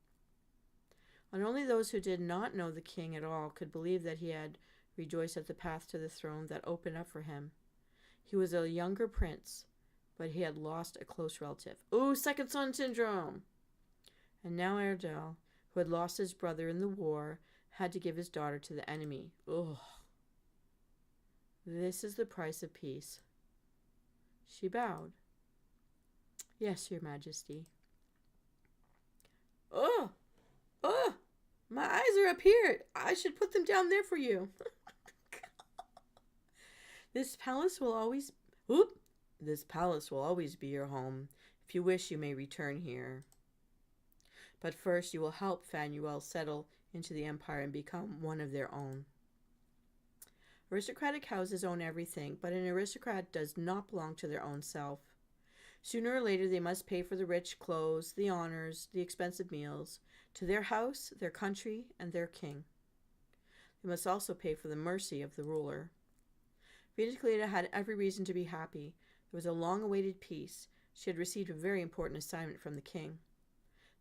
And only those who did not know the king at all could believe that he had rejoiced at the path to the throne that opened up for him. He was a younger prince, but he had lost a close relative. Ooh, second son syndrome! And now Airdel, who had lost his brother in the war, had to give his daughter to the enemy. Ugh. This is the price of peace. She bowed. Yes, Your Majesty. Oh! Oh! My eyes are up here. I should put them down there for you. This palace will always be your home. If you wish, you may return here. But first, you will help Fanuel settle into the empire and become one of their own. Aristocratic houses own everything, but an aristocrat does not belong to their own self. Sooner or later, they must pay for the rich clothes, the honors, the expensive meals, to their house, their country, and their king. They must also pay for the mercy of the ruler. Venus Callida had every reason to be happy. There was a long-awaited peace. She had received a very important assignment from the king.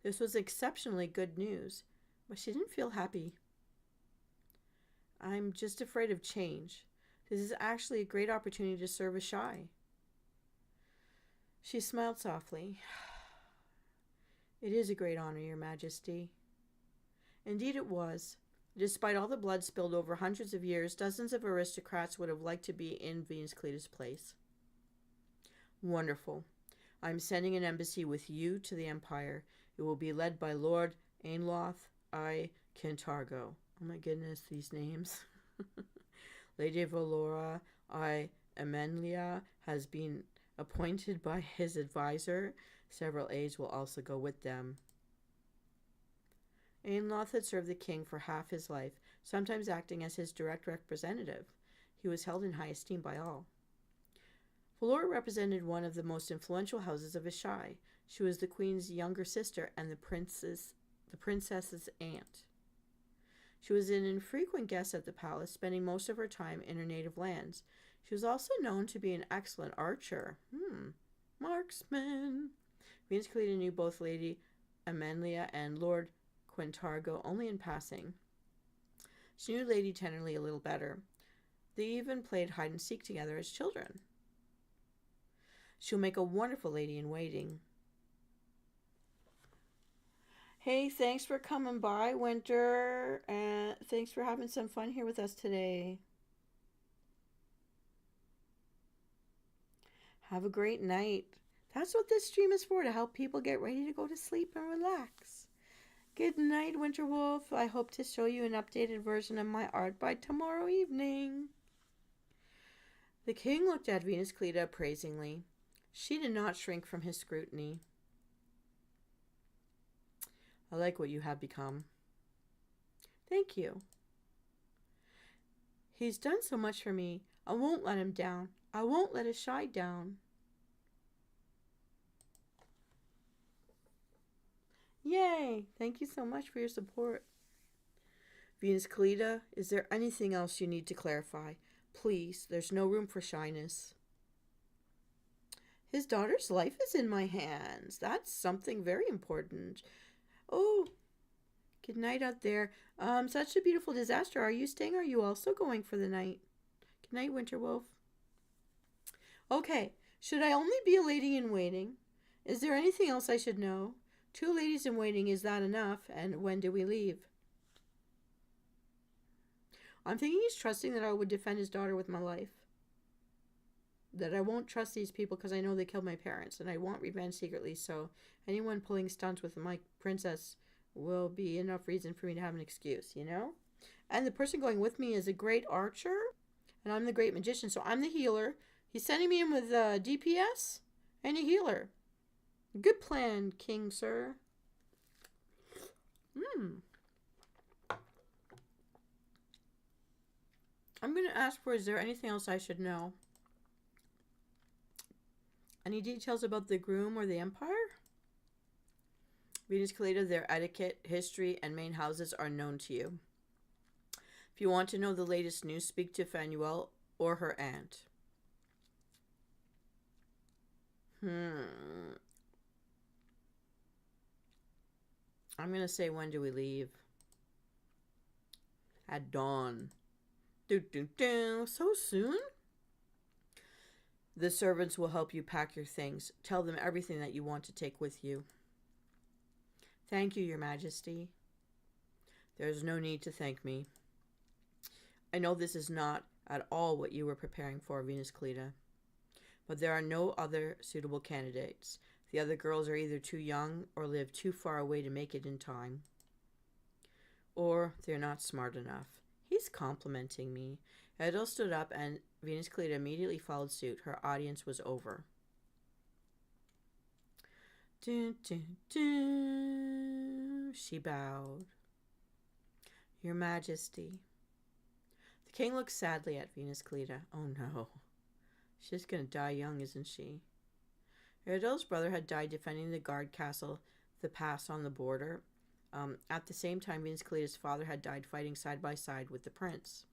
This was exceptionally good news, but she didn't feel happy. I'm just afraid of change. This is actually a great opportunity to serve Ashai. She smiled softly. It is a great honor, Your Majesty. Indeed it was. Despite all the blood spilled over hundreds of years, dozens of aristocrats would have liked to be in Venus Callida's place. Wonderful. I'm sending an embassy with you to the Empire. It will be led by Lord Ainloth I Kintargo. Oh my goodness, these names. Lady Valora I Amenlia has been appointed by his advisor. Several aides will also go with them. Ainloth had served the king for half his life, sometimes acting as his direct representative. He was held in high esteem by all. Valora represented one of the most influential houses of Ashai. She was the queen's younger sister and the princess's aunt. She was an infrequent guest at the palace, spending most of her time in her native lands. She was also known to be an excellent archer. Marksman. Venus Callida knew both Lady Amenlia and Lord Quintargo only in passing. She knew Lady Tennerly a little better. They even played hide-and-seek together as children. She'll make a wonderful lady-in-waiting. Hey, thanks for coming by, Winter, and thanks for having some fun here with us today. Have a great night. That's what this stream is for, to help people get ready to go to sleep and relax. Good night, Winter Wolf. I hope to show you an updated version of my art by tomorrow evening. The king looked at Venus Callida appraisingly. She did not shrink from his scrutiny. I like what you have become. Thank you. He's done so much for me. I won't let him down. I won't let Ashai down. Yay! Thank you so much for your support. Venus Callida, is there anything else you need to clarify? Please, there's no room for shyness. His daughter's life is in my hands. That's something very important. Oh, good night out there. Such a beautiful disaster. Are you staying or are you also going for the night? Good night, Winterwolf. Okay, should I only be a lady in waiting? Is there anything else I should know? 2 ladies in waiting, is that enough? And when do we leave? I'm thinking he's trusting that I would defend his daughter with my life. That I won't trust these people because I know they killed my parents and I want revenge secretly, so anyone pulling stunts with my princess will be enough reason for me to have an excuse, you know? And the person going with me is a great archer and I'm the great magician, so I'm the healer. He's sending me in with DPS and a healer. Good plan, King Sir. I'm going to ask for, is there anything else I should know? Any details about the groom or the empire? Venus Callida, their etiquette, history, and main houses are known to you. If you want to know the latest news, speak to Fanuel or her aunt. I'm going to say, when do we leave? At dawn. So soon? The servants will help you pack your things. Tell them everything that you want to take with you. Thank you, Your Majesty. There's no need to thank me. I know this is not at all what you were preparing for, Venus Callida. But there are no other suitable candidates. The other girls are either too young or live too far away to make it in time. Or they're not smart enough. He's complimenting me. Edel stood up and Venus Callida immediately followed suit. Her audience was over. Dun, dun, dun. She bowed. Your Majesty. The king looked sadly at Venus Callida. Oh no. She's gonna die young, isn't she? Edel's brother had died defending the guard castle, the pass on the border. At the same time, Venus Callida's father had died fighting side by side with the prince.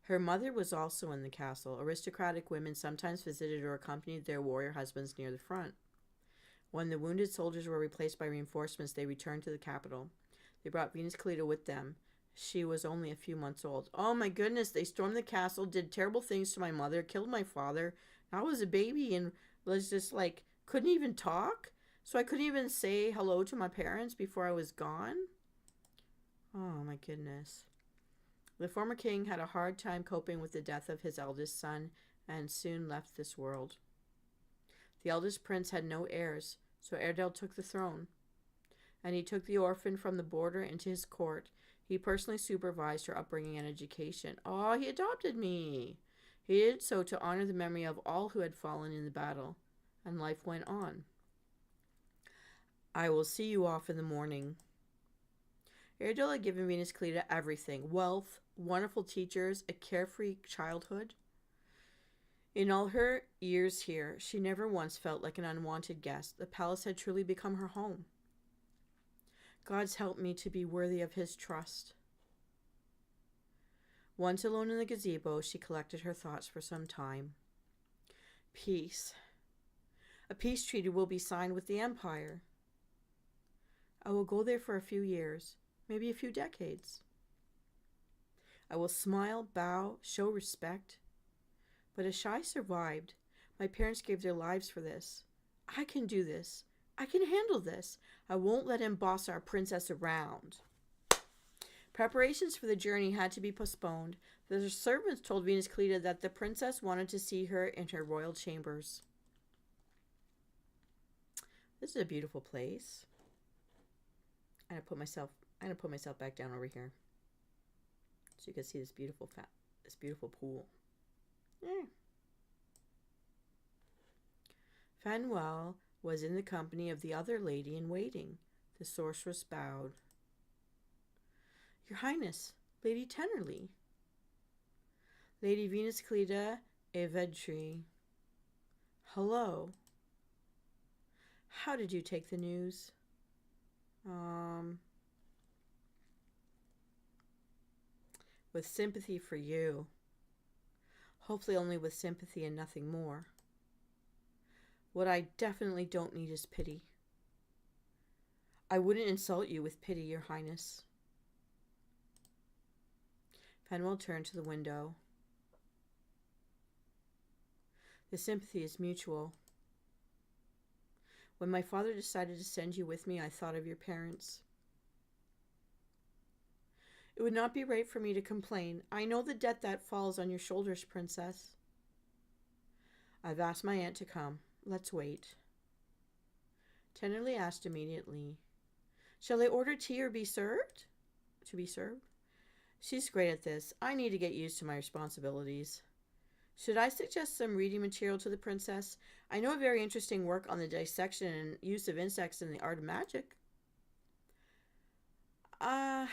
Her mother was also in the castle. Aristocratic women sometimes visited or accompanied their warrior husbands near the front. When the wounded soldiers were replaced by reinforcements, they returned to the capital. They brought Venus Callida with them. She was only a few months old. Oh my goodness, they stormed the castle, did terrible things to my mother, killed my father. I was a baby and was just like, couldn't even talk. So I couldn't even say hello to my parents before I was gone. Oh my goodness. The former king had a hard time coping with the death of his eldest son and soon left this world. The eldest prince had no heirs, so Erdel took the throne. And he took the orphan from the border into his court. He personally supervised her upbringing and education. Oh, he adopted me. He did so to honor the memory of all who had fallen in the battle. And life went on. I will see you off in the morning. Erdel had given Venus Callida everything. Wealth, wonderful teachers, a carefree childhood. In all her years here, she never once felt like an unwanted guest. The palace had truly become her home. God's helped me to be worthy of his trust. Once alone in the gazebo, she collected her thoughts for some time. Peace. A peace treaty will be signed with the Empire. I will go there for a few years, maybe a few decades. I will smile, bow, show respect. But Ashai survived. My parents gave their lives for this. I can do this. I can handle this. I won't let him boss our princess around. Preparations for the journey had to be postponed. The servants told Venus Callida that the princess wanted to see her in her royal chambers. This is a beautiful place. I'm gonna put myself back down over here, so you can see this beautiful pool. Yeah. Fanuel was in the company of the other lady in waiting. The sorceress bowed. Your Highness, Lady Tennerly. Lady Venus Callida Evedri. Hello. How did you take the news? Um, with sympathy for you. Hopefully only with sympathy and nothing more. What I definitely don't need is pity. I wouldn't insult you with pity, Your Highness. Fenwell turned to the window. The sympathy is mutual. When my father decided to send you with me, I thought of your parents. It would not be right for me to complain. I know the debt that falls on your shoulders, Princess. I've asked my aunt to come. Let's wait. Tenderly asked immediately, shall I order tea or be served? To be served? She's great at this. I need to get used to my responsibilities. Should I suggest some reading material to the princess? I know a very interesting work on the dissection and use of insects in the art of magic.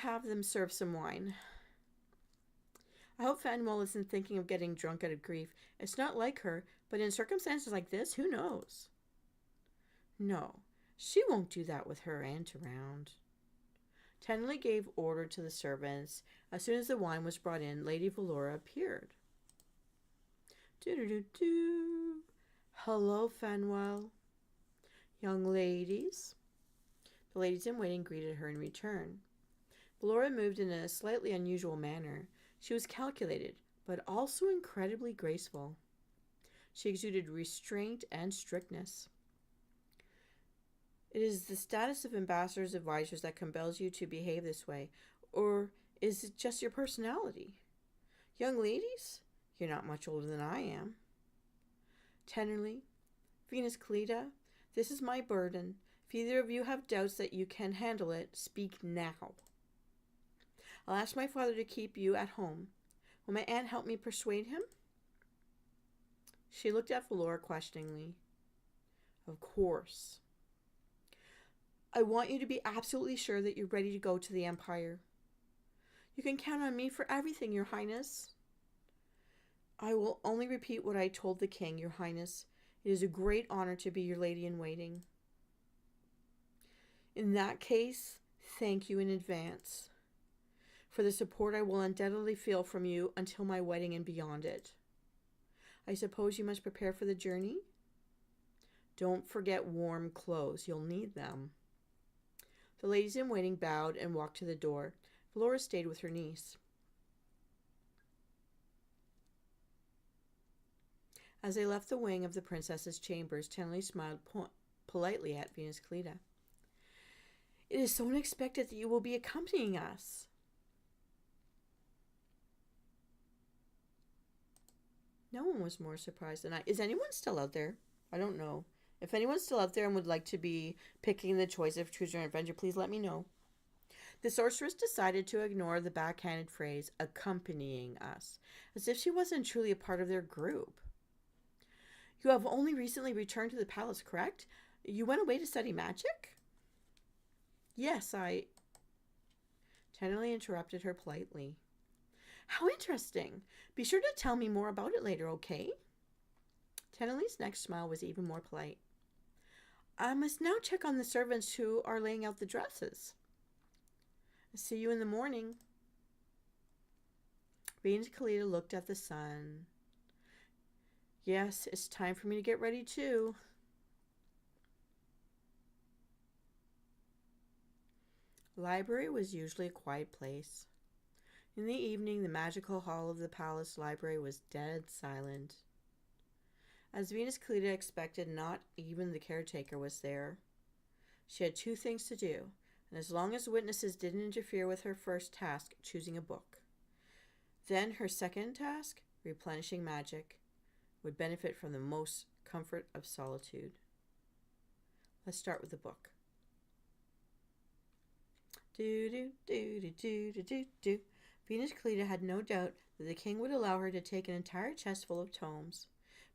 Have them serve some wine. I hope Fenwell isn't thinking of getting drunk out of grief. It's not like her, but in circumstances like this, who knows? No, she won't do that with her aunt around. Tenderly gave order to the servants. As soon as the wine was brought in, Lady Valora appeared. Do-do-do-do. Hello, Fenwell. Young ladies. The ladies in waiting greeted her in return. Valora moved in a slightly unusual manner. She was calculated, but also incredibly graceful. She exuded restraint and strictness. It is the status of ambassadors' advisors that compels you to behave this way, or is it just your personality? Young ladies, you're not much older than I am. Tenderly, Venus Callida, this is my burden. If either of you have doubts that you can handle it, speak now. I'll ask my father to keep you at home. Will my aunt help me persuade him? She looked at Valora questioningly. Of course. I want you to be absolutely sure that you're ready to go to the Empire. You can count on me for everything, Your Highness. I will only repeat what I told the king, Your Highness. It is a great honor to be your lady-in-waiting. In that case, thank you in advance for the support I will undoubtedly feel from you until my wedding and beyond it. I suppose you must prepare for the journey? Don't forget warm clothes. You'll need them. The ladies in waiting bowed and walked to the door. Valora stayed with her niece. As they left the wing of the princess's chambers, Tenderly smiled politely at Venus Callida. It is so unexpected that you will be accompanying us. No one was more surprised than I. Is anyone still out there? I don't know. If anyone's still out there and would like to be picking the choice of Choose Your Own Adventure, please let me know. The sorceress decided to ignore the backhanded phrase, accompanying us, as if she wasn't truly a part of their group. You have only recently returned to the palace, correct? You went away to study magic? Yes, I... Tenderly interrupted her politely. How interesting. Be sure to tell me more about it later, okay? Tenderly's next smile was even more polite. I must now check on the servants who are laying out the dresses. See you in the morning. Venus Callida looked at the sun. Yes, it's time for me to get ready too. The library was usually a quiet place. In the evening, the magical hall of the palace library was dead silent. As Venus Callida expected, not even the caretaker was there. She had two things to do, and as long as witnesses didn't interfere with her first task, choosing a book. Then her second task, replenishing magic, would benefit from the most comfort of solitude. Let's start with the book. Do-do-do-do-do-do-do. Venus Callida had no doubt that the king would allow her to take an entire chest full of tomes,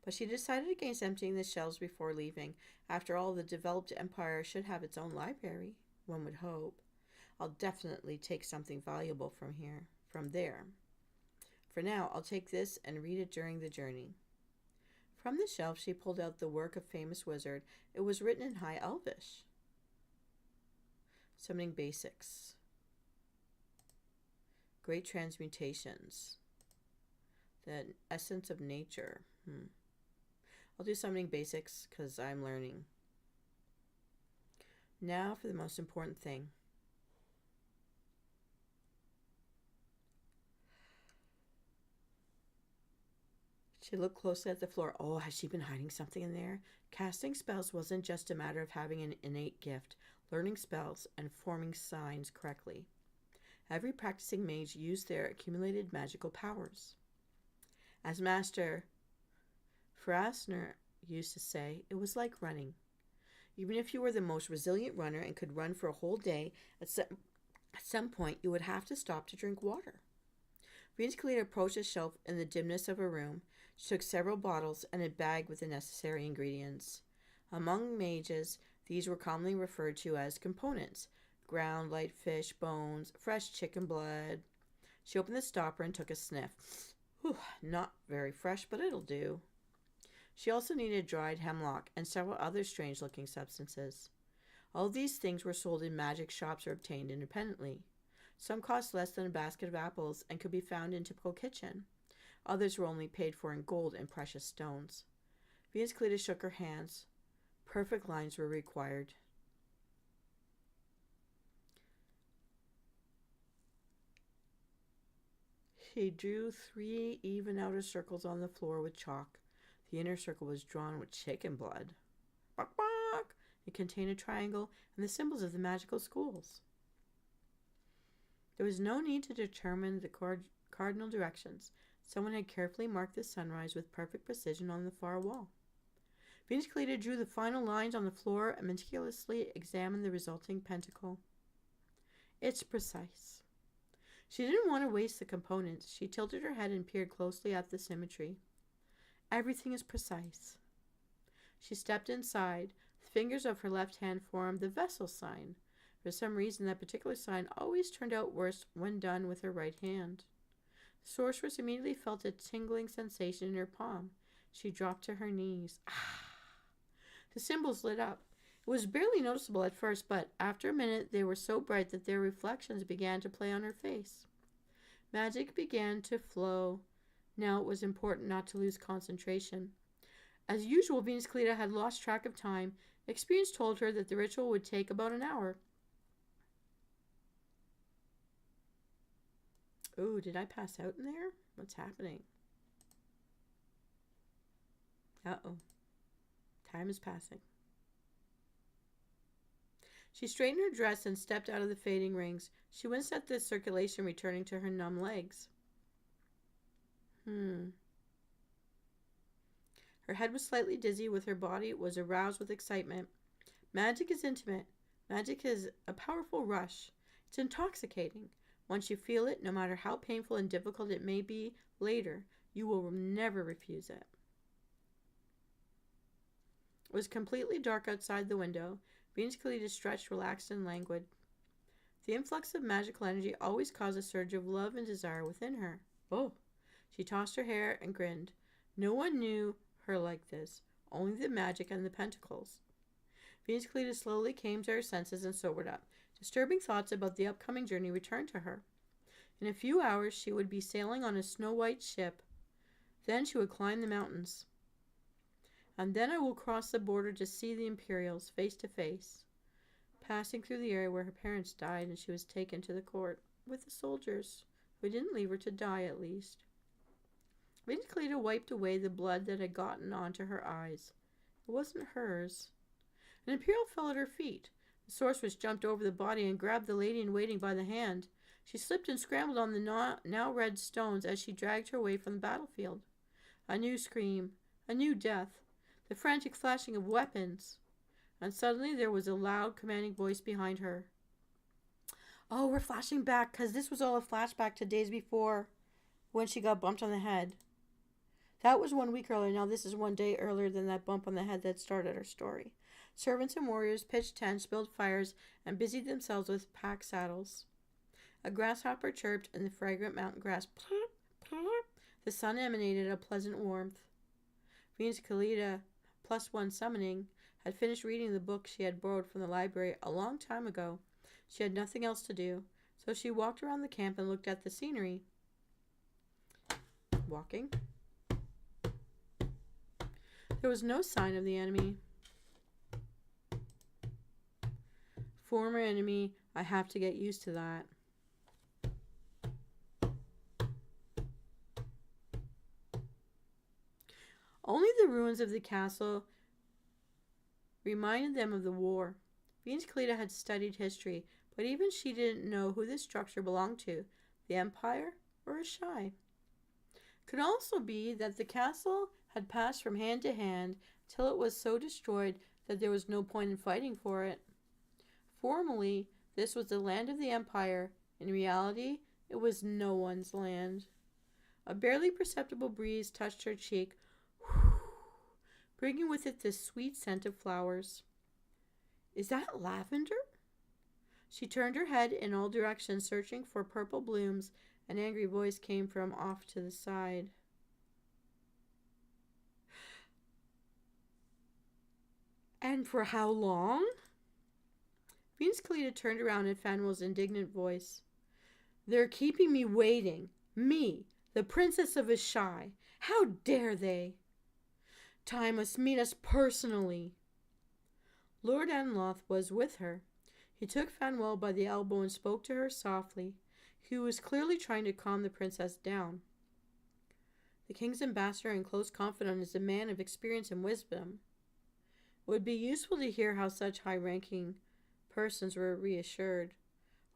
but she decided against emptying the shelves before leaving. After all, the developed empire should have its own library, one would hope. I'll definitely take something valuable from there. For now, I'll take this and read it during the journey. From the shelf, she pulled out the work of a famous wizard. It was written in High Elvish. Summoning basics. Great transmutations. The essence of nature. I'll do summoning basics because I'm learning. Now for the most important thing. She looked closely at the floor. Oh, has she been hiding something in there? Casting spells wasn't just a matter of having an innate gift, learning spells, and forming signs correctly. Every practicing mage used their accumulated magical powers. As Master Frasner used to say, it was like running. Even if you were the most resilient runner and could run for a whole day, at some point you would have to stop to drink water. Venus Callida approached a shelf in the dimness of her room. She took several bottles and a bag with the necessary ingredients. Among mages, these were commonly referred to as components: ground light fish, bones, fresh chicken blood. She opened the stopper and took a sniff. Whew, not very fresh, but it'll do. She also needed dried hemlock and several other strange-looking substances. All these things were sold in magic shops or obtained independently. Some cost less than a basket of apples and could be found in a typical kitchen. Others were only paid for in gold and precious stones. Venus Callida shook her hands. Perfect lines were required. She drew 3 even outer circles on the floor with chalk. The inner circle was drawn with chicken blood. Bok bok! It contained a triangle and the symbols of the magical schools. There was no need to determine the cardinal directions. Someone had carefully marked the sunrise with perfect precision on the far wall. Venus Callida drew the final lines on the floor and meticulously examined the resulting pentacle. It's precise. She didn't want to waste the components. She tilted her head and peered closely at the symmetry. Everything is precise. She stepped inside. The fingers of her left hand formed the vessel sign. For some reason, that particular sign always turned out worse when done with her right hand. The sorceress immediately felt a tingling sensation in her palm. She dropped to her knees. The symbols lit up. It was barely noticeable at first, but after a minute they were so bright that their reflections began to play on her face. Magic began to flow. Now it was important not to lose concentration. As usual, Venus Callida had lost track of time. Experience told her that the ritual would take about an hour. Ooh, did I pass out in there? What's happening? Uh-oh. Time is passing. She straightened her dress and stepped out of the fading rings. She winced at the circulation returning to her numb legs. Her head was slightly dizzy, with her body was aroused with excitement. Magic is intimate. Magic is a powerful rush. It's intoxicating. Once you feel it, no matter how painful and difficult it may be later, you will never refuse it. It was completely dark outside the window. Venus Callida stretched, relaxed, and languid. The influx of magical energy always caused a surge of love and desire within her. Oh! She tossed her hair and grinned. No one knew her like this, only the magic and the pentacles. Venus Callida slowly came to her senses and sobered up. Disturbing thoughts about the upcoming journey returned to her. In a few hours she would be sailing on a snow-white ship. Then she would climb the mountains. And then I will cross the border to see the Imperials face to face, passing through the area where her parents died, and she was taken to the court with the soldiers, who didn't leave her to die, at least. Venus Callida wiped away the blood that had gotten onto her eyes. It wasn't hers. An Imperial fell at her feet. The sorceress jumped over the body and grabbed the lady-in-waiting by the hand. She slipped and scrambled on the now red stones as she dragged her away from the battlefield. A new scream, a new death, the frantic flashing of weapons. And suddenly there was a loud, commanding voice behind her. Oh, we're flashing back, because this was all a flashback to days before, when she got bumped on the head. That was 1 week earlier. Now this is 1 day earlier than that bump on the head that started her story. Servants and warriors pitched tents, built fires, and busied themselves with pack saddles. A grasshopper chirped in the fragrant mountain grass. The sun emanated a pleasant warmth. Venus Callida, +1 summoning, had finished reading the book she had borrowed from the library a long time ago. She had nothing else to do, so she walked around the camp and looked at the scenery. Walking. There was no sign of the enemy. Former enemy, I have to get used to that. Only the ruins of the castle reminded them of the war. Venus Callida had studied history, but even she didn't know who this structure belonged to, the Empire or Ashai. Could also be that the castle had passed from hand to hand till it was so destroyed that there was no point in fighting for it. Formally, this was the land of the Empire. In reality, it was no one's land. A barely perceptible breeze touched her cheek, bringing with it the sweet scent of flowers. Is that lavender? She turned her head in all directions, searching for purple blooms. An angry voice came from off to the side. And for how long? Venus Callida turned around at Fanwell's indignant voice. They're keeping me waiting. Me, the Princess of Ashai. How dare they? Time must meet us personally. Lord Anloth was with her. He took Fanwell by the elbow and spoke to her softly. He was clearly trying to calm the princess down. The king's ambassador and close confidant is a man of experience and wisdom. It would be useful to hear how such high-ranking persons were reassured.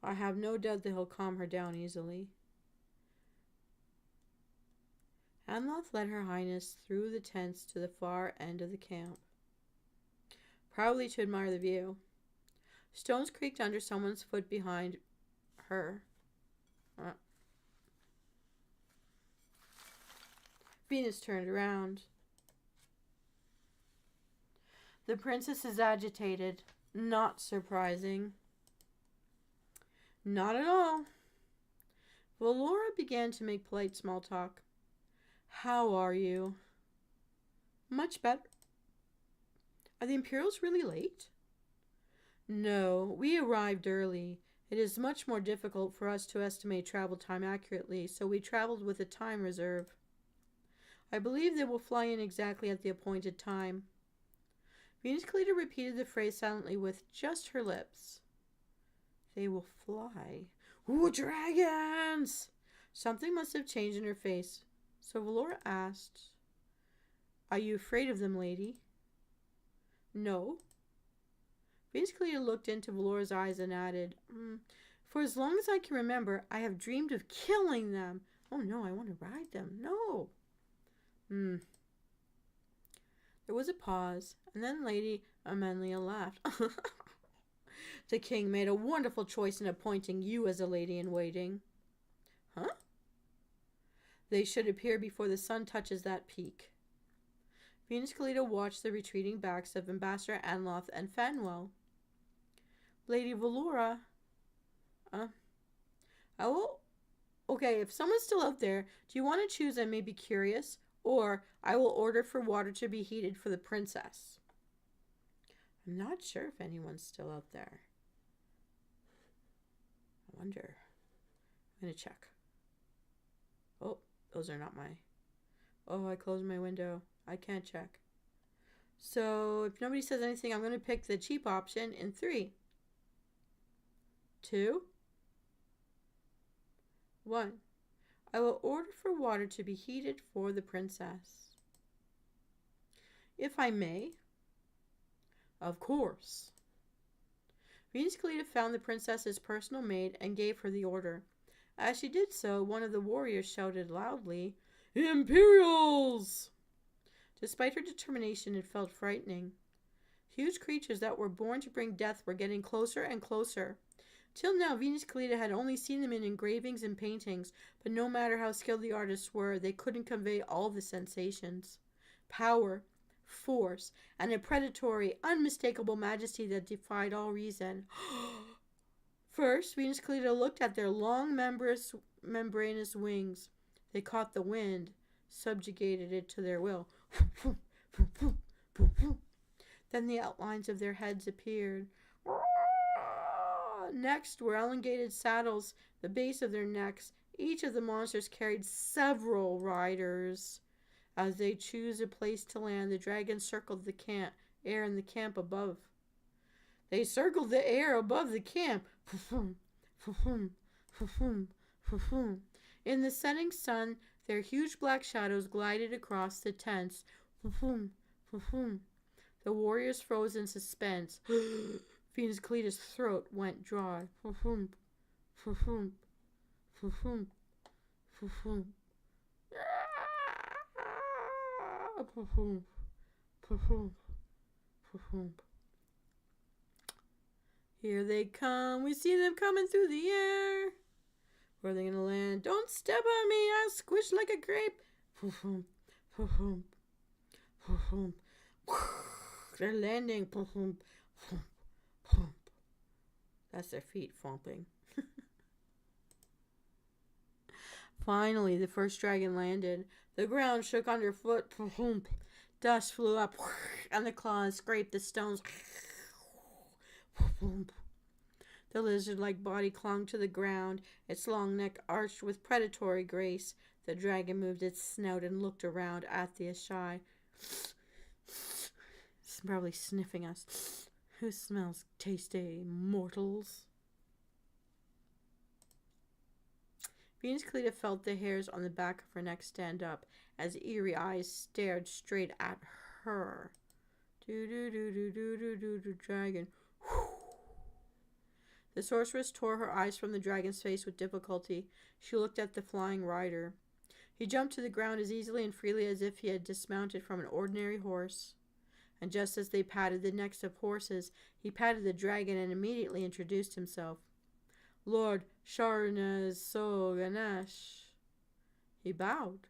I have no doubt that he'll calm her down easily. Anloth led Her Highness through the tents to the far end of the camp, proudly to admire the view. Stones creaked under someone's foot behind her. Venus turned around. The princess is agitated. Not surprising. Not at all. Valora began to make polite small talk. How are you? Much better. Are the Imperials really late? No, we arrived early. It is much more difficult for us to estimate travel time accurately, so we traveled with a time reserve. I believe they will fly in exactly at the appointed time. Venus Callida repeated the phrase silently with just her lips. They will fly. Ooh, dragons! Something must have changed in her face, so Valora asked, Are you afraid of them, lady? No. Venus Callida looked into Valora's eyes and added, For as long as I can remember, I have dreamed of killing them. Oh no, I want to ride them. No. There was a pause, and then Lady Amelia laughed. The king made a wonderful choice in appointing you as a lady-in-waiting. Huh? They should appear before the sun touches that peak. Venus Callida watched the retreating backs of Ambassador Anloth and Fanwell. Lady Valora, Okay, if someone's still out there, do you want to choose? I may be curious, or I will order for water to be heated for the princess. I'm not sure if anyone's still out there. I wonder. I'm going to check. Oh, those are not my... Oh, I closed my window. I can't check. So, if nobody says anything, I'm going to pick the cheap option in 3, 2, 1. I will order for water to be heated for the princess. If I may. Of course. Venus Callida found the princess's personal maid and gave her the order. As she did so, one of the warriors shouted loudly, Imperials! Despite her determination, it felt frightening. Huge creatures that were born to bring death were getting closer and closer. Till now, Venus Callida had only seen them in engravings and paintings, but no matter how skilled the artists were, they couldn't convey all the sensations. Power, force, and a predatory, unmistakable majesty that defied all reason. First, Venus Callida looked at their long, membranous wings. They caught the wind, subjugated it to their will. Then the outlines of their heads appeared. Next were elongated saddles, the base of their necks. Each of the monsters carried several riders. As they chose a place to land, the dragons circled the air in the camp above. They circled the air above the camp. In the setting sun, their huge black shadows glided across the tents. The warriors froze in suspense. Venus Callida's throat went dry. Here they come. We see them coming through the air. Where are they gonna land? Don't step on me. I'll squish like a grape. They're landing. That's their feet fomping. Finally, the first dragon landed. The ground shook underfoot. Dust flew up, and the claws scraped the stones. The lizard-like body clung to the ground, its long neck arched with predatory grace. The dragon moved its snout and looked around at the Ashai. It's probably sniffing us. Who smells tasty, mortals? Venus Callida felt the hairs on the back of her neck stand up as eerie eyes stared straight at her. Dragon. The sorceress tore her eyes from the dragon's face with difficulty. She looked at the flying rider. He jumped to the ground as easily and freely as if he had dismounted from an ordinary horse. And just as they patted the necks of horses, he patted the dragon and immediately introduced himself. Lord Sharnaz So Ganesh. He bowed.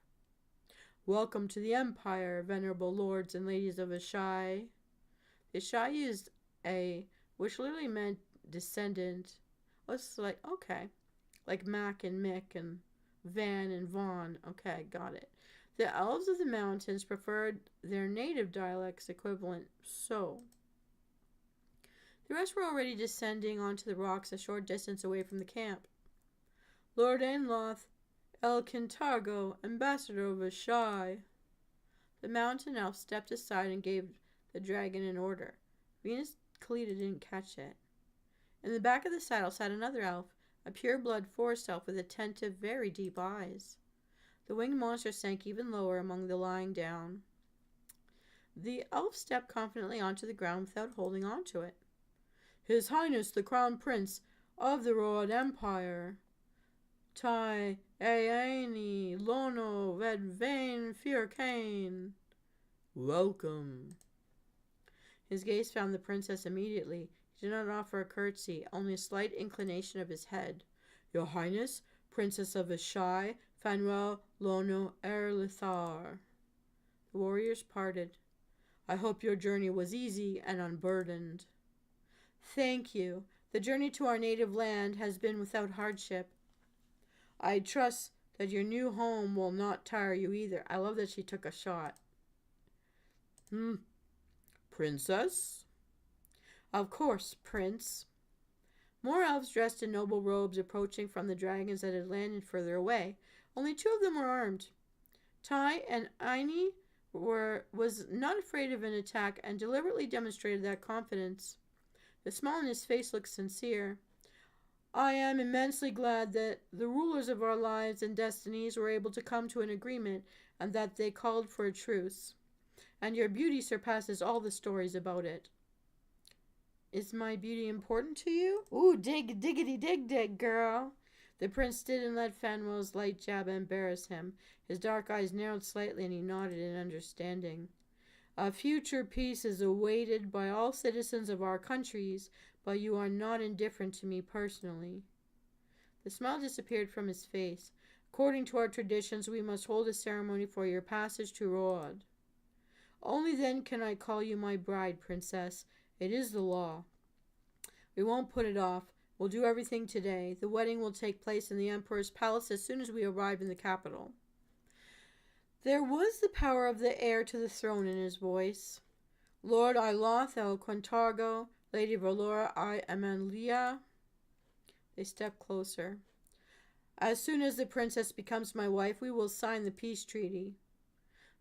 Welcome to the Empire, venerable lords and ladies of Ashai. The Ashai used a, which literally meant descendant. It's like, okay. Like Mac and Mick and Van and Vaughn. Okay, got it. The elves of the mountains preferred their native dialect's equivalent, so. The rest were already descending onto the rocks a short distance away from the camp. Lord Ainloth, El Quintargo, ambassador of Ashai. The mountain elf stepped aside and gave the dragon an order. Venus Callida didn't catch it. In the back of the saddle sat another elf, a pure-blood forest elf with attentive, very deep eyes. The winged monster sank even lower among the lying down. The elf stepped confidently onto the ground without holding on to it. His Highness the Crown Prince of the Road Empire. Tai Aini Lono Vedvain Fierkane. Welcome. His gaze found the princess immediately. He did not offer a curtsy, only a slight inclination of his head. Your Highness, Princess of Ashai, Fanuel Lono Erlithar. The warriors parted. I hope your journey was easy and unburdened. Thank you. The journey to our native land has been without hardship. I trust that your new home will not tire you either. I love that she took a shot. Princess? Of course, Prince. More elves dressed in noble robes approaching from the dragons that had landed further away. Only two of them were armed. Tai and Aini was not afraid of an attack and deliberately demonstrated that confidence. The smile on his face looked sincere. I am immensely glad that the rulers of our lives and destinies were able to come to an agreement and that they called for a truce. And your beauty surpasses all the stories about it. Is my beauty important to you? Ooh, diggity dig, girl. The prince didn't let Fanuel's light jab embarrass him. His dark eyes narrowed slightly and he nodded in understanding. A future peace is awaited by all citizens of our countries, but you are not indifferent to me personally. The smile disappeared from his face. According to our traditions, we must hold a ceremony for your passage to Road. Only then can I call you my bride, princess. It is the law. We won't put it off. We'll do everything today. The wedding will take place in the Emperor's palace as soon as we arrive in the capital. There was the power of the heir to the throne in his voice. Lord Iloth El Quintargo, Lady Valora I Amalia. They step closer. As soon as the princess becomes my wife, we will sign the peace treaty.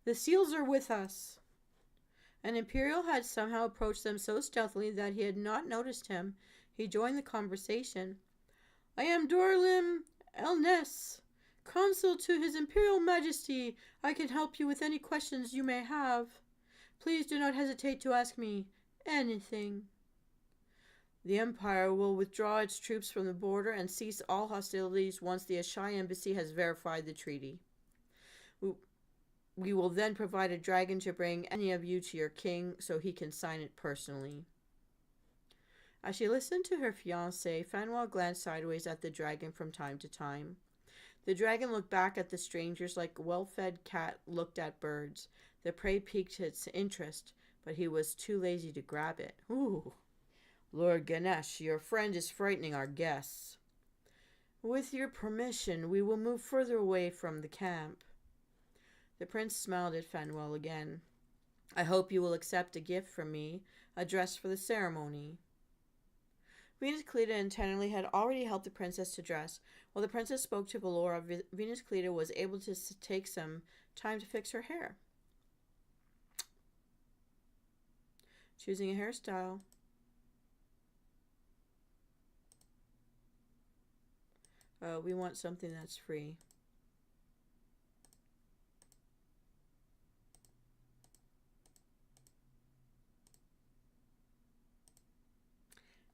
The seals are with us. An Imperial had somehow approached them so stealthily that he had not noticed him. He joined the conversation. I am Dorlim Elness, consul to His Imperial Majesty. I can help you with any questions you may have. Please do not hesitate to ask me anything. The Empire will withdraw its troops from the border and cease all hostilities once the Ashai embassy has verified the treaty. We will then provide a dragon to bring any of you to your king so he can sign it personally. As she listened to her fiancé, Fanwell glanced sideways at the dragon from time to time. The dragon looked back at the strangers like a well-fed cat looked at birds. The prey piqued its interest, but he was too lazy to grab it. Ooh! Lord Ganesh, your friend is frightening our guests. With your permission, we will move further away from the camp. The prince smiled at Fanwell again. I hope you will accept a gift from me, a dress for the ceremony. Venus Callida and Tennerly had already helped the princess to dress. While the princess spoke to Valora, Venus Callida was able to take some time to fix her hair. Choosing a hairstyle. We want something that's free.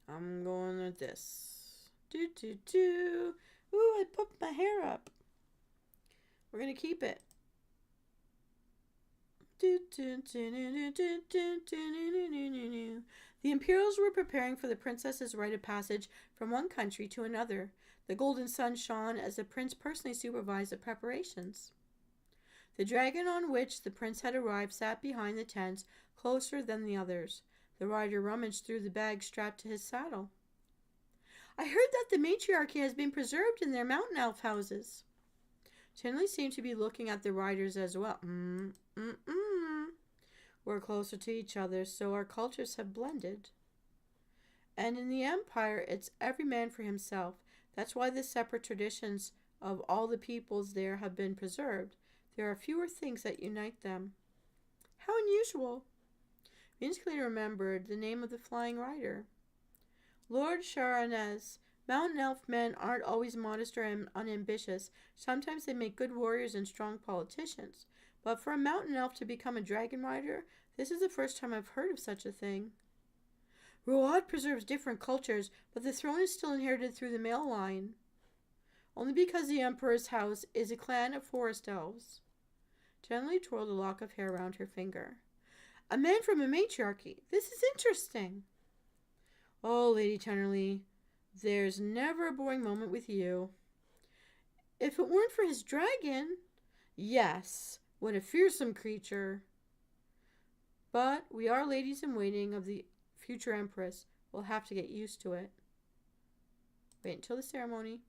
I'm going with this. Ooh, I pumped my hair up. We're going to keep it. The Imperials were preparing for the princess's rite of passage from one country to another. The golden sun shone as the prince personally supervised the preparations. The dragon on which the prince had arrived sat behind the tents, closer than the others. The rider rummaged through the bag strapped to his saddle. I heard that the matriarchy has been preserved in their mountain elf houses. Tinley seemed to be looking at the riders as well. We're closer to each other, so our cultures have blended. And in the Empire, it's every man for himself. That's why the separate traditions of all the peoples there have been preserved. There are fewer things that unite them. How unusual. Venus Callida remembered the name of the flying rider. Lord Sharanez. Mountain elf men aren't always modest or unambitious. Sometimes they make good warriors and strong politicians. But for a mountain elf to become a dragon rider, this is the first time I've heard of such a thing. Ruad preserves different cultures, but the throne is still inherited through the male line. Only because the Emperor's house is a clan of forest elves. Gently twirled a lock of hair around her finger. A man from a matriarchy. This is interesting. Oh, Lady Tennerly, there's never a boring moment with you. If it weren't for his dragon, yes, what a fearsome creature. But we are ladies in waiting of the future empress. We'll have to get used to it. Wait until the ceremony.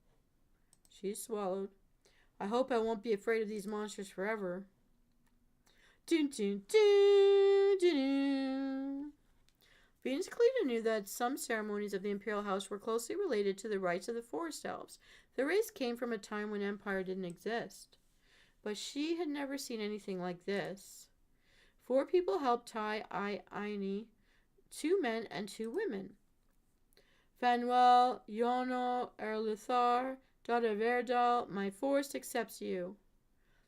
She's swallowed. I hope I won't be afraid of these monsters forever. Dun, dun, dun, dun, dun. Venus Callida knew that some ceremonies of the Imperial House were closely related to the rites of the Forest Elves. The race came from a time when empire didn't exist. But she had never seen anything like this. 4 people helped tie Aini, 2 men and 2 women. Fanwell, Yono, Erluthar, daughter Verdal, my forest accepts you.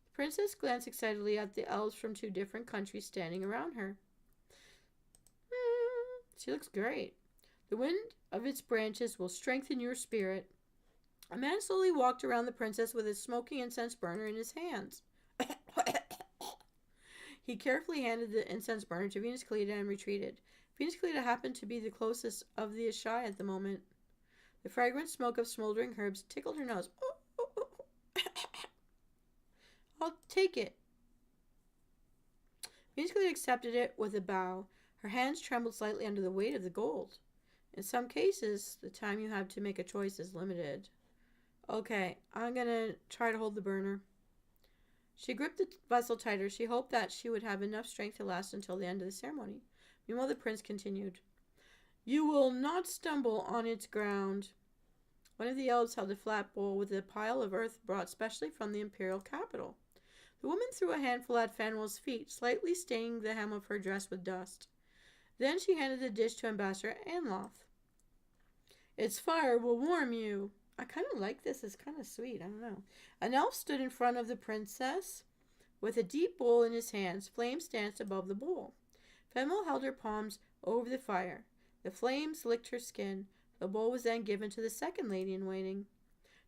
The princess glanced excitedly at the elves from 2 different countries standing around her. She looks great. The wind of its branches will strengthen your spirit. A man slowly walked around the princess with a smoking incense burner in his hands. He carefully handed the incense burner to Venus Callida and retreated. Venus Callida happened to be the closest of the Ashai at the moment. The fragrant smoke of smoldering herbs tickled her nose. I'll take it. Venus Callida accepted it with a bow. Her hands trembled slightly under the weight of the gold. In some cases, the time you have to make a choice is limited. Okay, I'm going to try to hold the burner. She gripped the vessel tighter. She hoped that she would have enough strength to last until the end of the ceremony. Meanwhile, the prince continued. You will not stumble on its ground. One of the elves held a flat bowl with a pile of earth brought specially from the imperial capital. The woman threw a handful at Fanuel's feet, slightly staining the hem of her dress with dust. Then she handed the dish to Ambassador Anloth. Its fire will warm you. I kind of like this. It's kind of sweet. I don't know. An elf stood in front of the princess with a deep bowl in his hands. Flames danced above the bowl. Fanuel held her palms over the fire. The flames licked her skin. The bowl was then given to the second lady in waiting.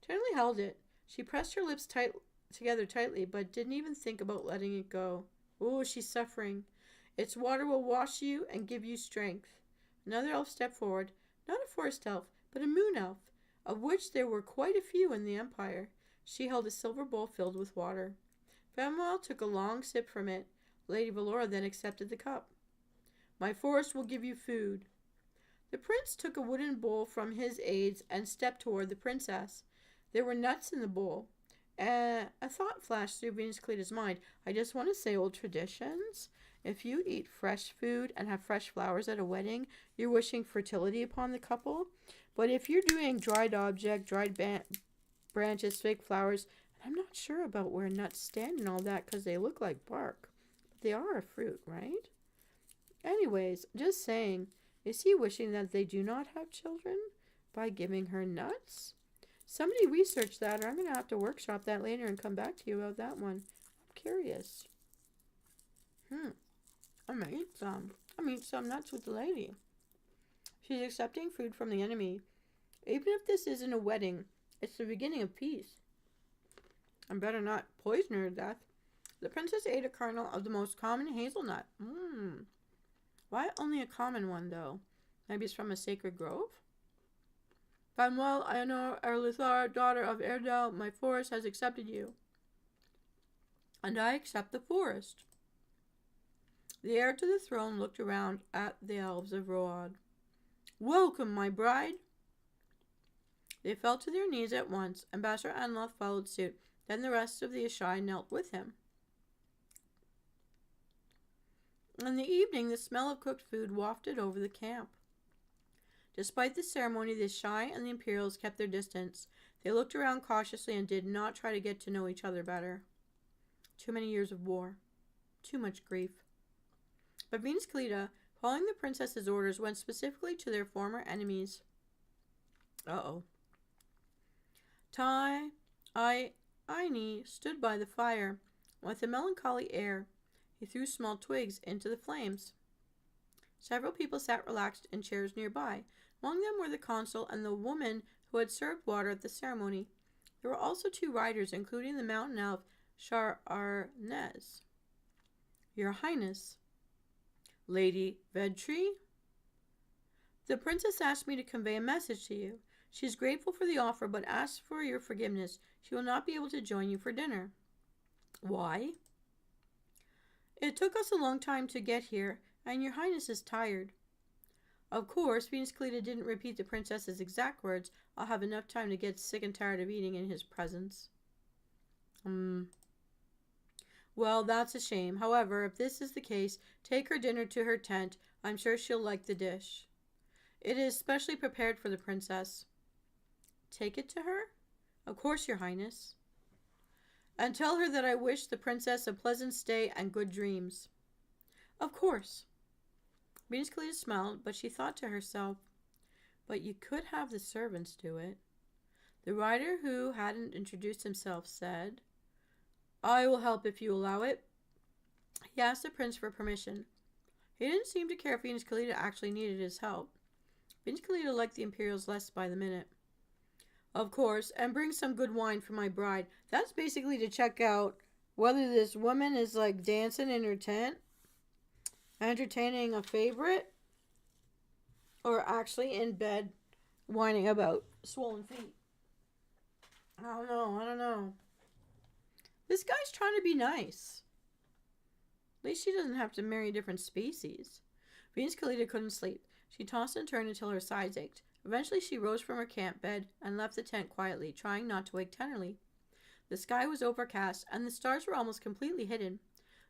Tenderly held it. She pressed her lips together tightly, but didn't even think about letting it go. Oh, she's suffering. Its water will wash you and give you strength. Another elf stepped forward, not a forest elf, but a moon elf, of which there were quite a few in the empire. She held a silver bowl filled with water. Fanuel took a long sip from it. Lady Valora then accepted the cup. My forest will give you food. The prince took a wooden bowl from his aides and stepped toward the princess. There were nuts in the bowl. A thought flashed through Venus Callida's mind. I just want to say old traditions. If you eat fresh food and have fresh flowers at a wedding, you're wishing fertility upon the couple. But if you're doing dried object, branches, fake flowers, I'm not sure about where nuts stand and all that because they look like bark. But they are a fruit, right? Anyways, just saying, is he wishing that they do not have children by giving her nuts? Somebody research that, or I'm going to have to workshop that later and come back to you about that one. I'm curious. I'm going to eat some. I'm going to eat some nuts with the lady. She's accepting food from the enemy. Even if this isn't a wedding, it's the beginning of peace. I better not poison her to death. The princess ate a kernel of the most common hazelnut. Why only a common one, though? Maybe it's from a sacred grove? Fanuel, Aenor, Erluthar, daughter of Erdel, my forest has accepted you. And I accept the forest. The heir to the throne looked around at the elves of Road. Welcome, my bride. They fell to their knees at once. Ambassador Anloth followed suit. Then the rest of the Ashai knelt with him. In the evening, the smell of cooked food wafted over the camp. Despite the ceremony, the Ashai and the Imperials kept their distance. They looked around cautiously and did not try to get to know each other better. Too many years of war. Too much grief. But Venus Callida, following the princess's orders, went specifically to their former enemies. Aini stood by the fire. With a melancholy air, he threw small twigs into the flames. Several people sat relaxed in chairs nearby. Among them were the consul and the woman who had served water at the ceremony. There were also 2 riders, including the mountain elf Shar Arnez. Your Highness. Lady Vedtree? The princess asked me to convey a message to you. She is grateful for the offer, but asks for your forgiveness. She will not be able to join you for dinner. Why? It took us a long time to get here, and your Highness is tired. Of course, Venus Callida didn't repeat the princess's exact words. I'll have enough time to get sick and tired of eating in his presence. Well, that's a shame. However, if this is the case, take her dinner to her tent. I'm sure she'll like the dish. It is specially prepared for the princess. Take it to her? Of course, your Highness. And tell her that I wish the princess a pleasant stay and good dreams. Of course. Venus Callida smiled, but she thought to herself, but you could have the servants do it. The rider who hadn't introduced himself said, I will help if you allow it. He asked the prince for permission. He didn't seem to care if Venus Callida actually needed his help. Venus Callida liked the Imperials less by the minute. Of course, and bring some good wine for my bride. That's basically to check out whether this woman is like dancing in her tent, entertaining a favorite, or actually in bed whining about swollen feet. I don't know. This guy's trying to be nice. At least she doesn't have to marry a different species. Venus Callida couldn't sleep. She tossed and turned until her sides ached. Eventually she rose from her camp bed and left the tent quietly, trying not to wake Tennerly. The sky was overcast, and the stars were almost completely hidden.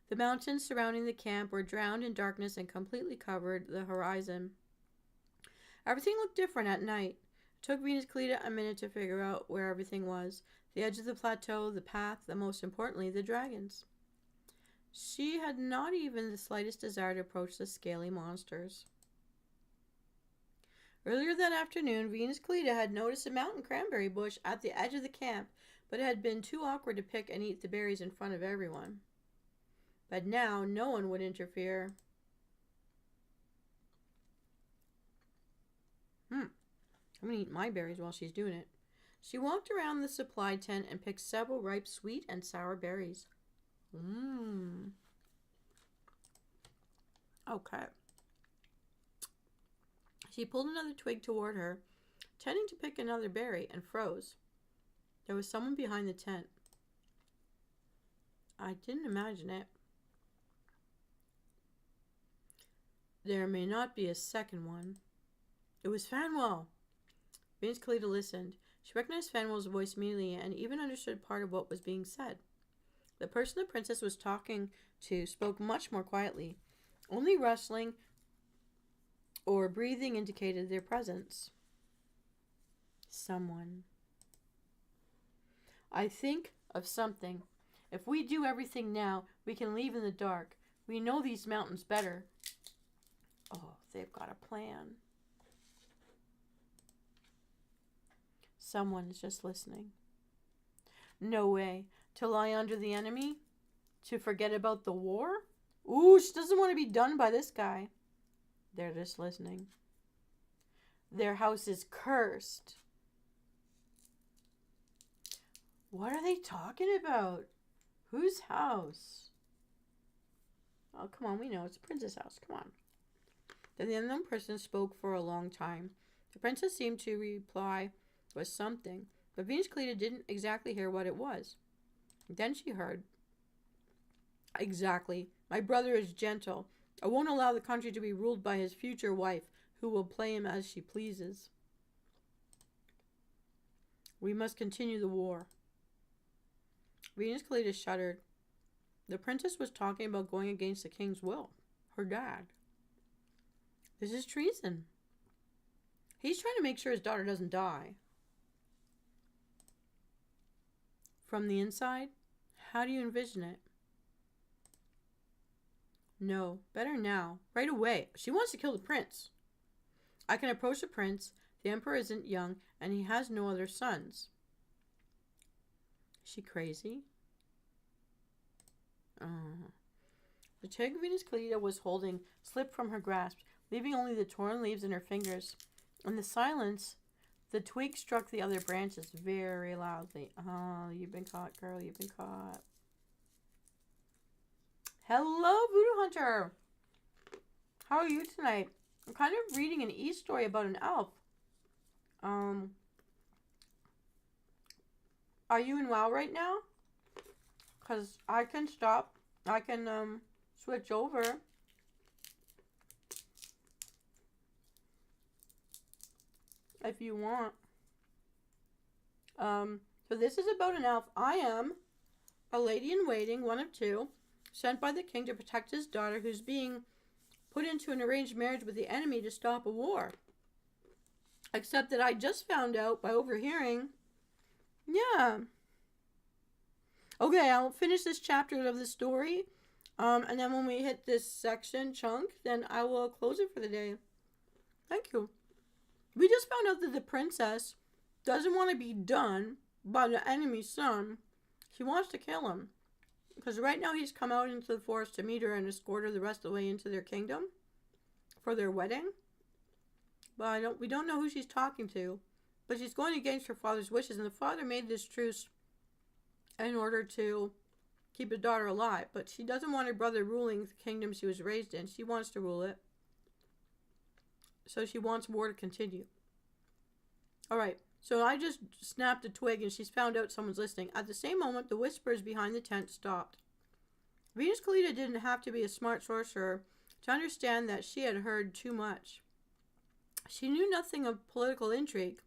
The mountains surrounding the camp were drowned in darkness and completely covered the horizon. Everything looked different at night. It took Venus Callida a minute to figure out where everything was. The edge of the plateau, the path, and most importantly, the dragons. She had not even the slightest desire to approach the scaly monsters. Earlier that afternoon, Venus Callida had noticed a mountain cranberry bush at the edge of the camp, but it had been too awkward to pick and eat the berries in front of everyone. But now, no one would interfere. I'm going to eat my berries while she's doing it. She walked around the supply tent and picked several ripe sweet and sour berries. Okay. She pulled another twig toward her, tending to pick another berry, and froze. There was someone behind the tent. I didn't imagine it. There may not be a second one. It was Fanwell. Venus Callida listened. She recognized Fanwell's voice immediately and even understood part of what was being said. The person the princess was talking to spoke much more quietly. Only rustling or breathing indicated their presence. Someone. I think of something. If we do everything now, we can leave in the dark. We know these mountains better. Oh, they've got a plan. Someone is just listening. No way. To lie under the enemy? To forget about the war? Ooh, she doesn't want to be done by this guy. They're just listening. Their house is cursed. What are they talking about? Whose house? Oh, come on, we know it's the princess' house. Come on. Then the unknown person spoke for a long time. The princess seemed to reply with something, but Venus Callida didn't exactly hear what it was. Then she heard. Exactly. My brother is gentle. I won't allow the country to be ruled by his future wife, who will play him as she pleases. We must continue the war. Venus Callida shuddered. The princess was talking about going against the king's will. Her dad. This is treason. He's trying to make sure his daughter doesn't die. From the inside? How do you envision it? No, better now. Right away. She wants to kill the prince. I can approach the prince. The emperor isn't young, and he has no other sons. Is she crazy? The twig Venus Callida was holding slipped from her grasp, leaving only the torn leaves in her fingers. In the silence, the twig struck the other branches very loudly. Oh, you've been caught, girl. You've been caught. Hello, Voodoo Hunter. How are you tonight? I'm kind of reading an e-story about an elf. Are you in WoW right now? Because I can stop. I can switch over. If you want. So this is about an elf. I am a lady in waiting, one of two, sent by the king to protect his daughter who's being put into an arranged marriage with the enemy to stop a war. Except that I just found out by overhearing. Yeah. Okay, I'll finish this chapter of the story. And then when we hit this section chunk, then I will close it for the day. Thank you. We just found out that the princess doesn't want to be done by the enemy's son. She wants to kill him. Because right now he's come out into the forest to meet her and escort her the rest of the way into their kingdom for their wedding. But we don't know who she's talking to. But she's going against her father's wishes, and the father made this truce in order to keep his daughter alive. But she doesn't want her brother ruling the kingdom she was raised in. She wants to rule it. So she wants war to continue. Alright, so I just snapped a twig and she's found out someone's listening. At the same moment, the whispers behind the tent stopped. Venus Callida didn't have to be a smart sorcerer to understand that she had heard too much. She knew nothing of political intrigue,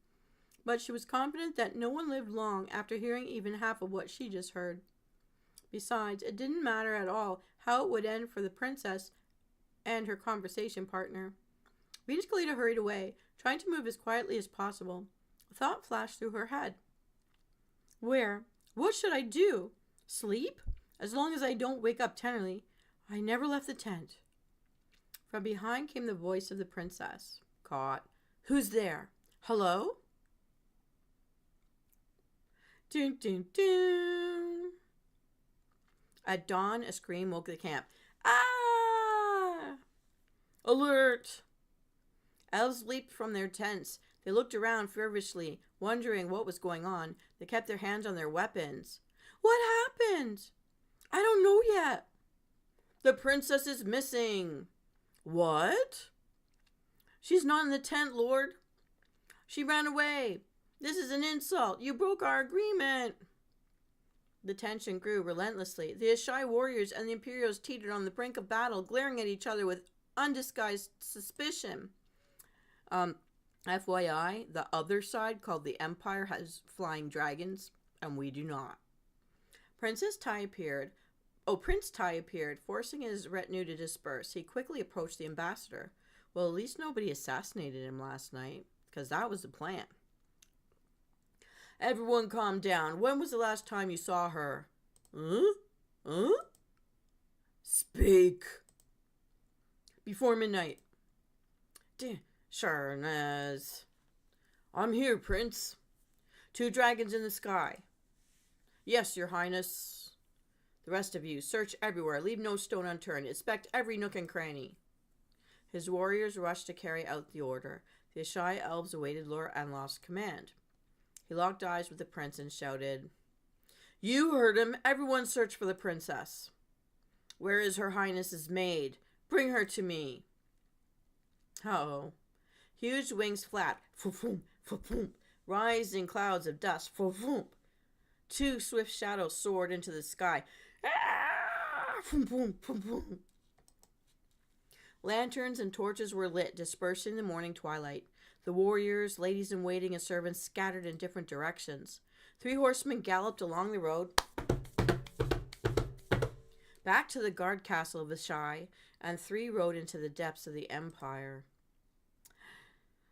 but she was confident that no one lived long after hearing even half of what she just heard. Besides, it didn't matter at all how it would end for the princess and her conversation partner. Venus Callida hurried away, trying to move as quietly as possible. A thought flashed through her head. Where? What should I do? Sleep? As long as I don't wake up tenderly. I never left the tent. From behind came the voice of the princess. Caught. Who's there? Hello? Dun, dun, dun. At dawn, a scream woke the camp. Ah! Alert! Elves leaped from their tents. They looked around feverishly, wondering what was going on. They kept their hands on their weapons. What happened? I don't know yet. The princess is missing. What? She's not in the tent, Lord. She ran away. This is an insult. You broke our agreement. The tension grew relentlessly. The Ashai warriors and the Imperials teetered on the brink of battle, glaring at each other with undisguised suspicion. FYI, the other side, called the Empire, has flying dragons, and we do not. Prince Tai appeared, forcing his retinue to disperse. He quickly approached the ambassador. Well, at least nobody assassinated him last night, because that was the plan. Everyone calm down. When was the last time you saw her? Huh? Speak. Before midnight. Sharnaz. I'm here, Prince. 2 dragons in the sky. Yes, Your Highness. The rest of you, search everywhere. Leave no stone unturned. Inspect every nook and cranny. His warriors rushed to carry out the order. The Ashai elves awaited Lord Anlof's command. He locked eyes with the prince and shouted, You heard him. Everyone search for the princess. Where is Her Highness's maid? Bring her to me. Uh-oh. Huge wings flapped. Foom, foom, rising clouds of dust. Foom. 2 swift shadows soared into the sky. Foom, foom, foom, foom. Lanterns and torches were lit, dispersing the morning twilight. The warriors, ladies-in-waiting, and servants scattered in different directions. 3 horsemen galloped along the road back to the guard castle of Ashai, and 3 rode into the depths of the Empire.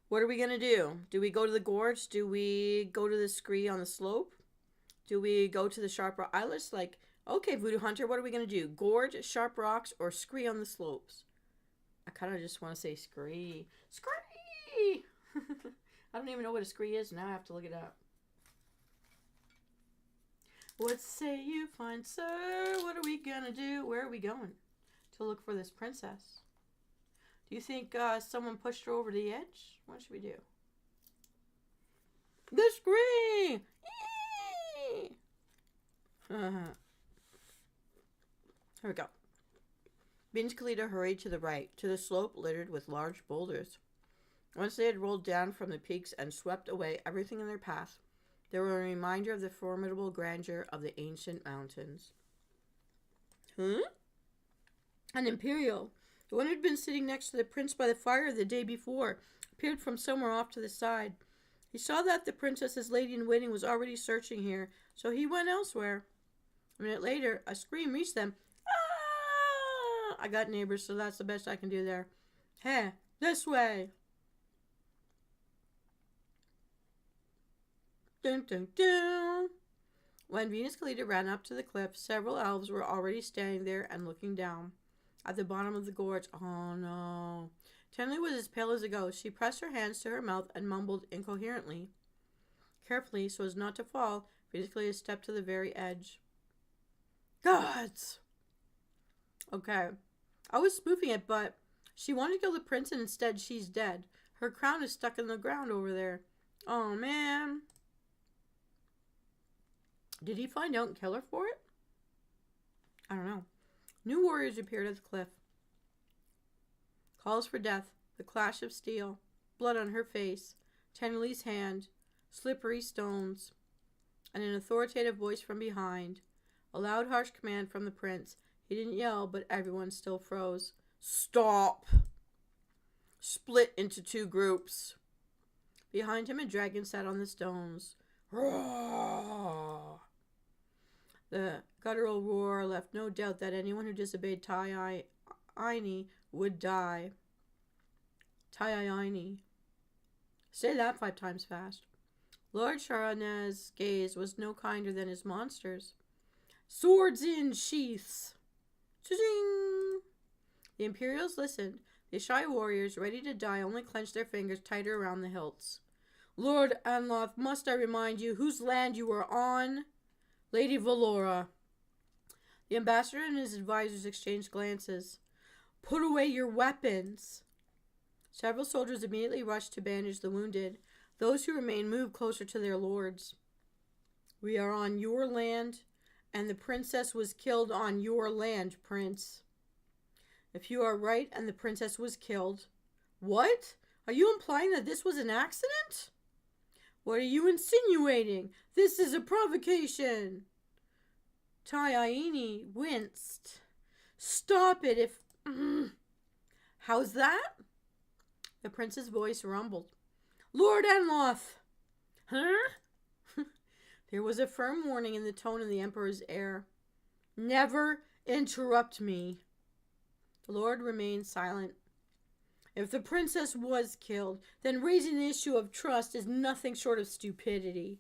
What are we going to do? Do we go to the gorge? Do we go to the scree on the slope? Do we go to the sharp rock islets? Okay, Voodoo Hunter, what are we going to do? Gorge, sharp rocks, or scree on the slopes? I kind of just want to say scree. Scree! I don't even know what a scree is. Now I have to look it up. What say you, fine sir? What are we going to do? Where are we going? To look for this princess. Do you think someone pushed her over the edge? What should we do? The scree! Here we go. Binge Callida hurried to the right, to the slope littered with large boulders. Once they had rolled down from the peaks and swept away everything in their path, they were a reminder of the formidable grandeur of the ancient mountains. An Imperial, the one who'd been sitting next to the prince by the fire the day before, appeared from somewhere off to the side. He saw that the princess's lady-in-waiting was already searching here, so he went elsewhere. A minute later, a scream reached them. Ah! I got neighbors, so that's the best I can do there. Hey, this way! Dun, dun, dun. When Venus Callida ran up to the cliff, several elves were already standing there and looking down. At the bottom of the gorge, oh no. Tenley was as pale as a ghost. She pressed her hands to her mouth and mumbled incoherently. Carefully, so as not to fall, Venus Callida stepped to the very edge. Gods! Okay. I was spoofing it, but she wanted to kill the prince and instead she's dead. Her crown is stuck in the ground over there. Oh, man. Did he find out and kill her for it? I don't know. New warriors appeared at the cliff. Calls for death, the clash of steel, blood on her face, Tenley's hand, slippery stones, and an authoritative voice from behind. A loud, harsh command from the prince. He didn't yell, but everyone still froze. Stop! Split into 2 groups. Behind him, a dragon sat on the stones. Roar! The guttural roar left no doubt that anyone who disobeyed Tai-Ini would die. Tai-Ini. Say that 5 times fast. Lord Sharanaz's gaze was no kinder than his monsters. Swords in sheaths! Ching! The Imperials listened. The shy warriors, ready to die, only clenched their fingers tighter around the hilts. Lord Anloth, must I remind you whose land you are on? Lady Valora. The ambassador and his advisors exchanged glances. Put away your weapons! Several soldiers immediately rushed to bandage the wounded. Those who remained moved closer to their lords. We are on your land, and the princess was killed on your land, Prince. If you are right and the princess was killed... What? Are you implying that this was an accident? What are you insinuating? This is a provocation. Tyaini winced. Stop it if... How's that? The prince's voice rumbled. Lord Anloth! Huh? There was a firm warning in the tone of the Emperor's air. Never interrupt me. The Lord remained silent. If the princess was killed, then raising the issue of trust is nothing short of stupidity.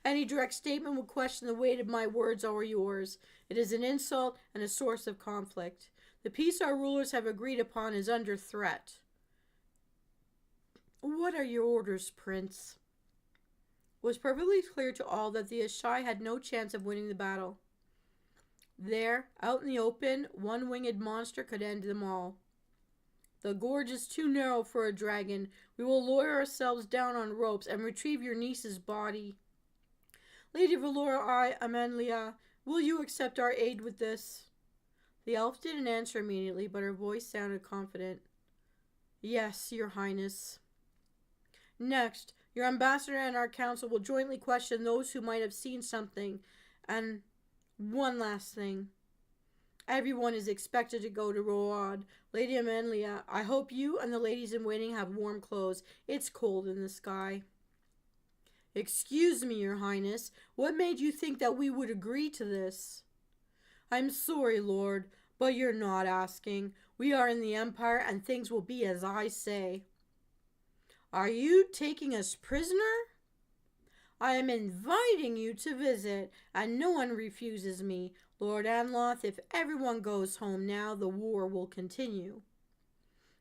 Any direct statement would question the weight of my words or yours. It is an insult and a source of conflict. The peace our rulers have agreed upon is under threat. What are your orders, Prince? It was perfectly clear to all that the Ashai had no chance of winning the battle. There, out in the open, one winged monster could end them all. The gorge is too narrow for a dragon. We will lower ourselves down on ropes and retrieve your niece's body. Lady Valora Amelia, will you accept our aid with this? The elf didn't answer immediately, but her voice sounded confident. Yes, your highness. Next, your ambassador and our council will jointly question those who might have seen something. And one last thing. Everyone is expected to go to Road. Lady Amelia, I hope you and the ladies in waiting have warm clothes. It's cold in the sky. Excuse me, your highness. What made you think that we would agree to this? I'm sorry, Lord, but you're not asking. We are in the Empire and things will be as I say. Are you taking us prisoner? I am inviting you to visit, and no one refuses me. Lord Anloth, if everyone goes home now, the war will continue.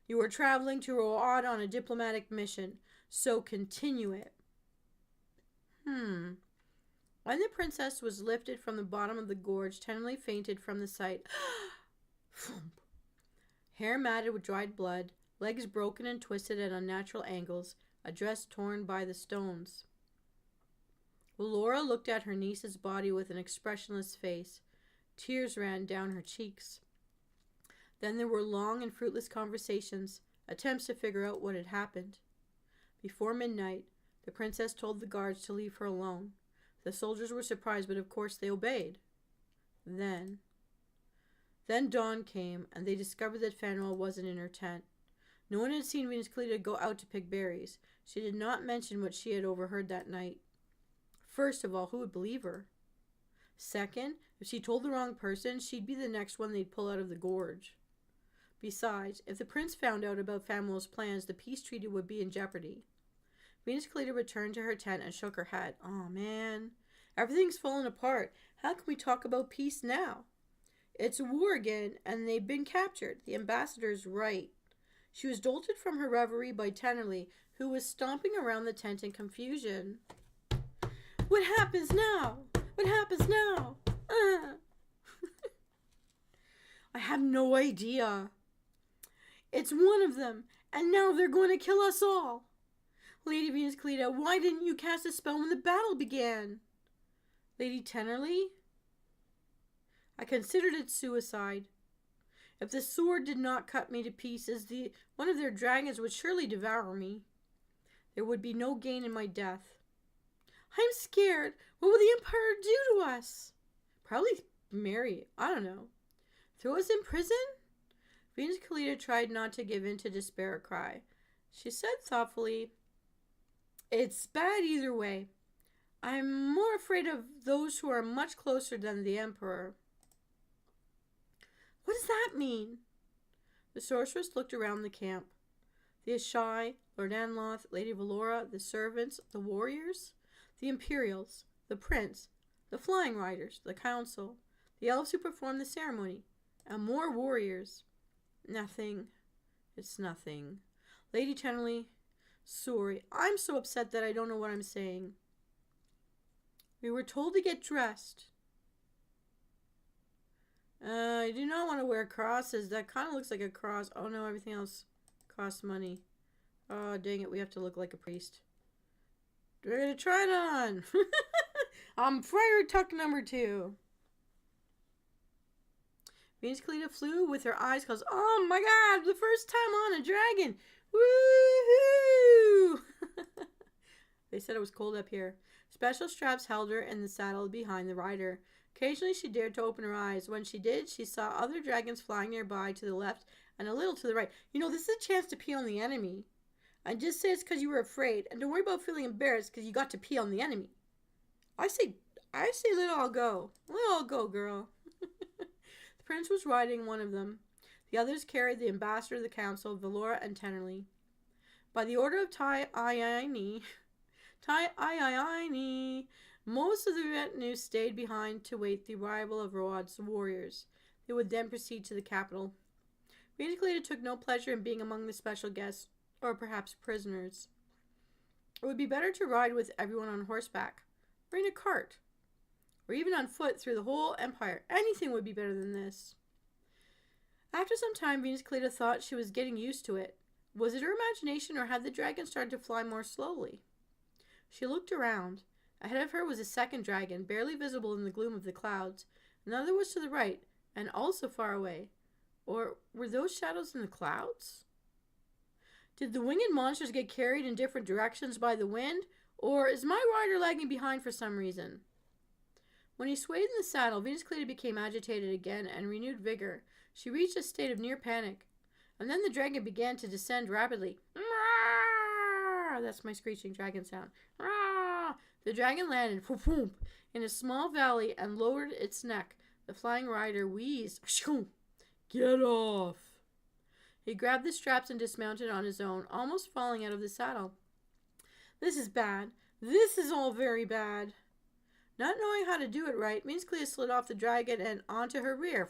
You are traveling to Road on a diplomatic mission, so continue it. When the princess was lifted from the bottom of the gorge, tenderly fainted from the sight. Hair matted with dried blood, legs broken and twisted at unnatural angles, a dress torn by the stones. Laura looked at her niece's body with an expressionless face. Tears ran down her cheeks. Then there were long and fruitless conversations, attempts to figure out what had happened. Before midnight, the princess told the guards to leave her alone. The soldiers were surprised, but of course they obeyed. Then dawn came, and they discovered that Fanuel wasn't in her tent. No one had seen Venus Callida go out to pick berries. She did not mention what she had overheard that night. First of all, who would believe her? Second, if she told the wrong person, she'd be the next one they'd pull out of the gorge. Besides, if the prince found out about Fanuel's plans, the peace treaty would be in jeopardy. Venus Callida returned to her tent and shook her head. Oh man, everything's fallen apart. How can we talk about peace now? It's a war again, and they've been captured. The ambassador's right. She was jolted from her reverie by Tennerly, who was stomping around the tent in confusion. What happens now? What happens now? I have no idea. It's one of them, and now they're going to kill us all. Lady Venus Callida, why didn't you cast a spell when the battle began? Lady Tennerly? I considered it suicide. If the sword did not cut me to pieces, one of their dragons would surely devour me. There would be no gain in my death. I'm scared. What will the Empire do to us? Probably marry. I don't know. Throw us in prison? Venus Callida tried not to give in to despair or cry. She said thoughtfully, It's bad either way. I'm more afraid of those who are much closer than the Emperor. What does that mean? The sorceress looked around the camp. The Ashai, Lord Anloth, Lady Valora, the servants, the warriors. The Imperials, the Prince, the Flying Riders, the Council, the elves who performed the ceremony, and more warriors. Nothing. It's nothing. Lady Chenley, sorry. I'm so upset that I don't know what I'm saying. We were told to get dressed. I do not want to wear crosses. That kind of looks like a cross. Oh no, everything else costs money. Oh, dang it. We have to look like a priest. We're going to try it on. I'm Friar Tuck number 2. Venus Callida flew with her eyes closed. Oh my god, the first time on a dragon. Woohoo! They said it was cold up here. Special straps held her in the saddle behind the rider. Occasionally she dared to open her eyes. When she did, she saw other dragons flying nearby to the left and a little to the right. You know, this is a chance to pee on the enemy. And just say it's because you were afraid. And don't worry about feeling embarrassed because you got to pee on the enemy. I say let it all go. Let it all go, girl. The prince was riding one of them. The others carried the ambassador of the council, Valora and Tennerly. By the order of Tai-Iini, most of the retinue stayed behind to wait the arrival of Road's warriors. They would then proceed to the capital. Venus Callida took no pleasure in being among the special guests, or perhaps prisoners. It would be better to ride with everyone on horseback, or in a cart, or even on foot through the whole empire. Anything would be better than this. After some time, Venus Callida thought she was getting used to it. Was it her imagination, or had the dragon started to fly more slowly? She looked around. Ahead of her was a second dragon, barely visible in the gloom of the clouds. Another was to the right, and also far away. Or were those shadows in the clouds? Did the winged monsters get carried in different directions by the wind, or is my rider lagging behind for some reason? When he swayed in the saddle, Venus Callida became agitated again and renewed vigor. She reached a state of near panic. And then the dragon began to descend rapidly. That's my screeching dragon sound. The dragon landed in a small valley and lowered its neck. The flying rider wheezed. Get off! He grabbed the straps and dismounted on his own, almost falling out of the saddle. This is bad. This is all very bad. Not knowing how to do it right, Venus Callida slid off the dragon and onto her rear.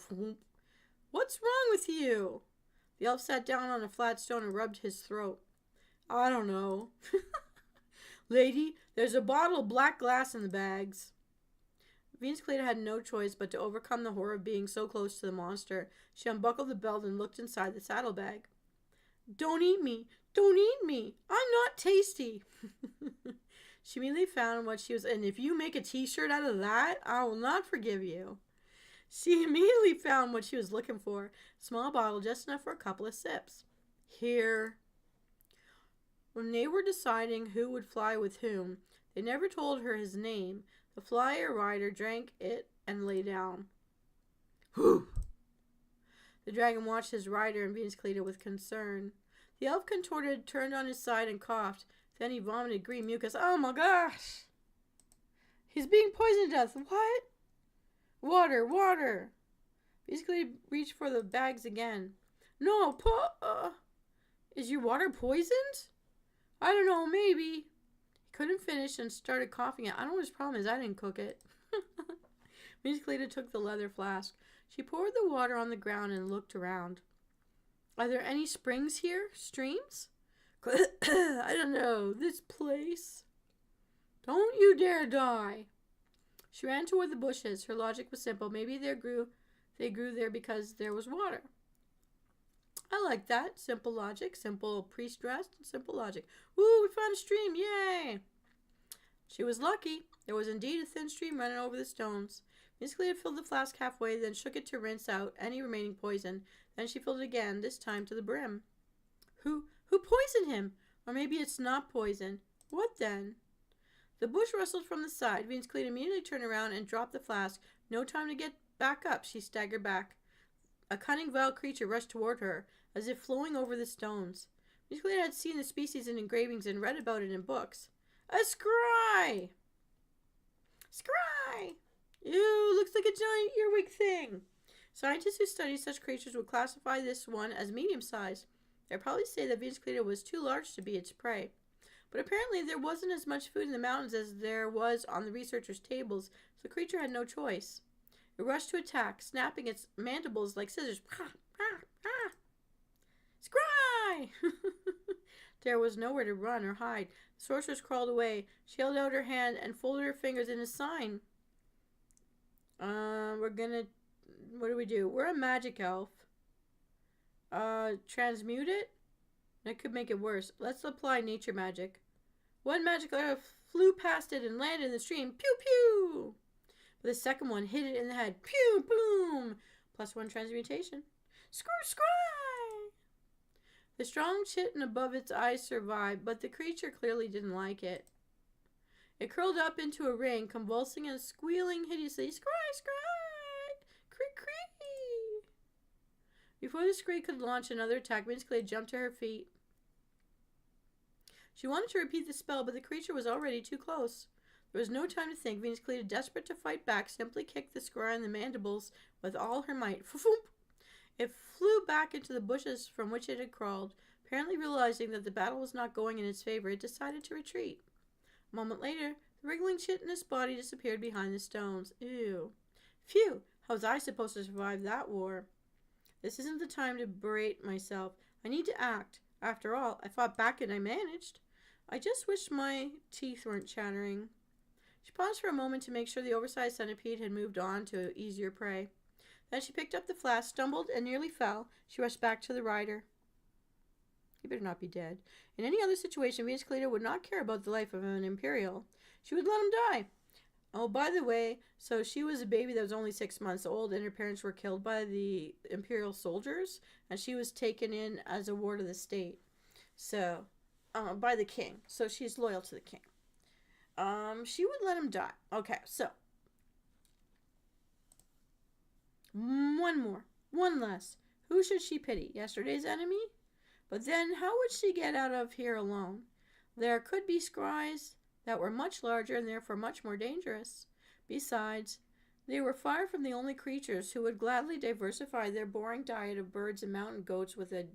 What's wrong with you? The elf sat down on a flat stone and rubbed his throat. I don't know. Lady, there's a bottle of black glass in the bags. Venus Callida had no choice but to overcome the horror of being so close to the monster. She unbuckled the belt and looked inside the saddlebag. Don't eat me. Don't eat me. I'm not tasty. She immediately found what she was, and if you make a t-shirt out of that, I will not forgive you. She immediately found what she was looking for. A small bottle, just enough for a couple of sips. Here. When they were deciding who would fly with whom, they never told her his name. The flyer rider drank it and lay down. Whew! The dragon watched his rider and Venus Callida with concern. The elf contorted, turned on his side, and coughed. Then he vomited green mucus. Oh my gosh! He's being poisoned to death. What? Water, water! Venus Callida reached for the bags again. No, is your water poisoned? I don't know, maybe. He couldn't finish and started coughing it. I don't know what his problem is. I didn't cook it. Venus Callida took the leather flask. She poured the water on the ground and looked around. Are there any springs here? Streams? I don't know. This place. Don't you dare die. She ran toward the bushes. Her logic was simple. Maybe they grew there because there was water. I like that. Simple logic. Simple priest dressed. Simple logic. Woo, we found a stream. Yay! She was lucky. There was indeed a thin stream running over the stones. Venus Callida filled the flask halfway, then shook it to rinse out any remaining poison. Then she filled it again, this time to the brim. Who poisoned him? Or maybe it's not poison. What then? The bush rustled from the side. Venus Callida immediately turned around and dropped the flask. No time to get back up. She staggered back. A cunning, vile creature rushed toward her, as if flowing over the stones. Venus Callida had seen the species in engravings and read about it in books. A scry! Scry! Ew, looks like a giant earwig thing. Scientists who study such creatures would classify this one as medium-sized. They'd probably say that Venus Callida was too large to be its prey. But apparently there wasn't as much food in the mountains as there was on the researchers' tables, so the creature had no choice. It rushed to attack, snapping its mandibles like scissors. Scry! There was nowhere to run or hide. The sorceress crawled away. She held out her hand and folded her fingers in a sign. We're gonna... What do we do? We're a magic elf. Transmute it? That could make it worse. Let's apply nature magic. One magical arrow flew past it and landed in the stream. Pew pew! But the second one hit it in the head. Pew boom! +1 transmutation. Scry! The strong chitin above its eyes survived, but the creature clearly didn't like it. It curled up into a ring, convulsing and squealing hideously. Scry! Cree! Before the scree could launch another attack, Miss Callida jumped to her feet. She wanted to repeat the spell, but the creature was already too close. There was no time to think. Venus Callida, desperate to fight back, simply kicked the scry in the mandibles with all her might. It flew back into the bushes from which it had crawled. Apparently realizing that the battle was not going in its favor, it decided to retreat. A moment later, the wriggling chitinous body disappeared behind the stones. Ew. Phew! How was I supposed to survive that war? This isn't the time to berate myself. I need to act. After all, I fought back and I managed. I just wish my teeth weren't chattering. She paused for a moment to make sure the oversized centipede had moved on to easier prey. Then she picked up the flask, stumbled, and nearly fell. She rushed back to the rider. He better not be dead. In any other situation, Venus Callida would not care about the life of an Imperial. She would let him die. Oh, by the way, so she was a baby that was only 6 months old, and her parents were killed by the Imperial soldiers, and she was taken in as a ward of the state. So, by the king. So she's loyal to the king. She would let him die. Okay, so. One more. One less. Who should she pity? Yesterday's enemy? But then, how would she get out of here alone? There could be scries that were much larger and therefore much more dangerous. Besides, they were far from the only creatures who would gladly diversify their boring diet of birds and mountain goats with a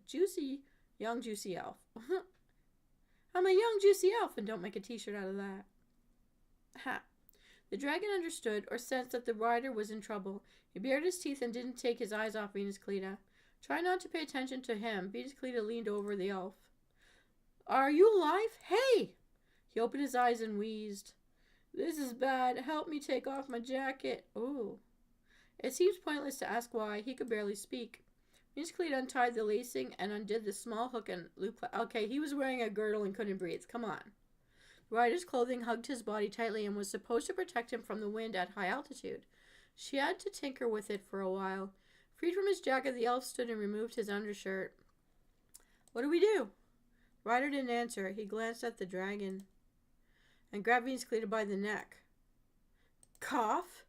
young juicy elf. I'm a young juicy elf, and don't make a t-shirt out of that. Ha! The dragon understood or sensed that the rider was in trouble. He bared his teeth and didn't take his eyes off Venus Callida. Try not to pay attention to him. Venus Callida leaned over the elf. Are you alive? Hey! He opened his eyes and wheezed. This is bad. Help me take off my jacket. Oh. It seems pointless to ask why. He could barely speak. Venus Callida untied the lacing and undid the small hook and loop. Okay, he was wearing a girdle and couldn't breathe. Come on. The rider's clothing hugged his body tightly and was supposed to protect him from the wind at high altitude. She had to tinker with it for a while. Freed from his jacket, the elf stood and removed his undershirt. What do we do? The rider didn't answer. He glanced at the dragon and grabbed Venus Callida by the neck. Cough!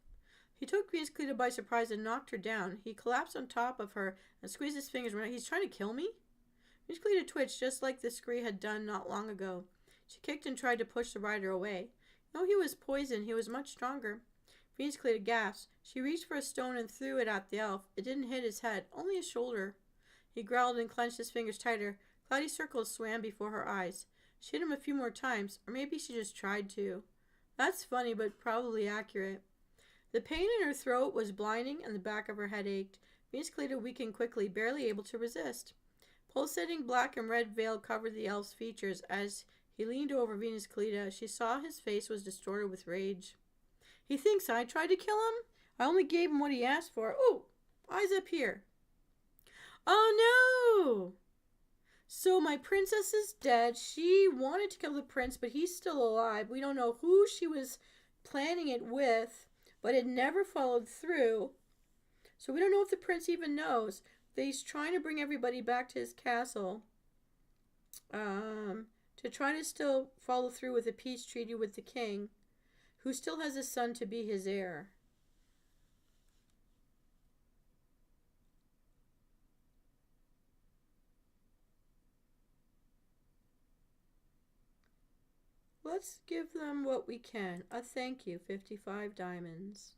He took Venus Callida by surprise and knocked her down. He collapsed on top of her and squeezed his fingers around. He's trying to kill me? Venus Callida twitched just like the scree had done not long ago. She kicked and tried to push the rider away. Though he was poisoned, he was much stronger. Venus Callida gasped. She reached for a stone and threw it at the elf. It didn't hit his head, only his shoulder. He growled and clenched his fingers tighter. Cloudy circles swam before her eyes. She hit him a few more times, or maybe she just tried to. That's funny, but probably accurate. The pain in her throat was blinding, and the back of her head ached. Venus Callida weakened quickly, barely able to resist. Pulsating black and red veil covered the elf's features. As he leaned over Venus Callida, she saw his face was distorted with rage. He thinks I tried to kill him? I only gave him what he asked for. Oh, eyes up here. Oh no! So my princess is dead. She wanted to kill the prince, but he's still alive. We don't know who she was planning it with, but it never followed through. So we don't know if the prince even knows. He's trying to bring everybody back to his castle to try to still follow through with a peace treaty with the king, who still has a son to be his heir. Let's give them what we can. A thank you, 55 diamonds.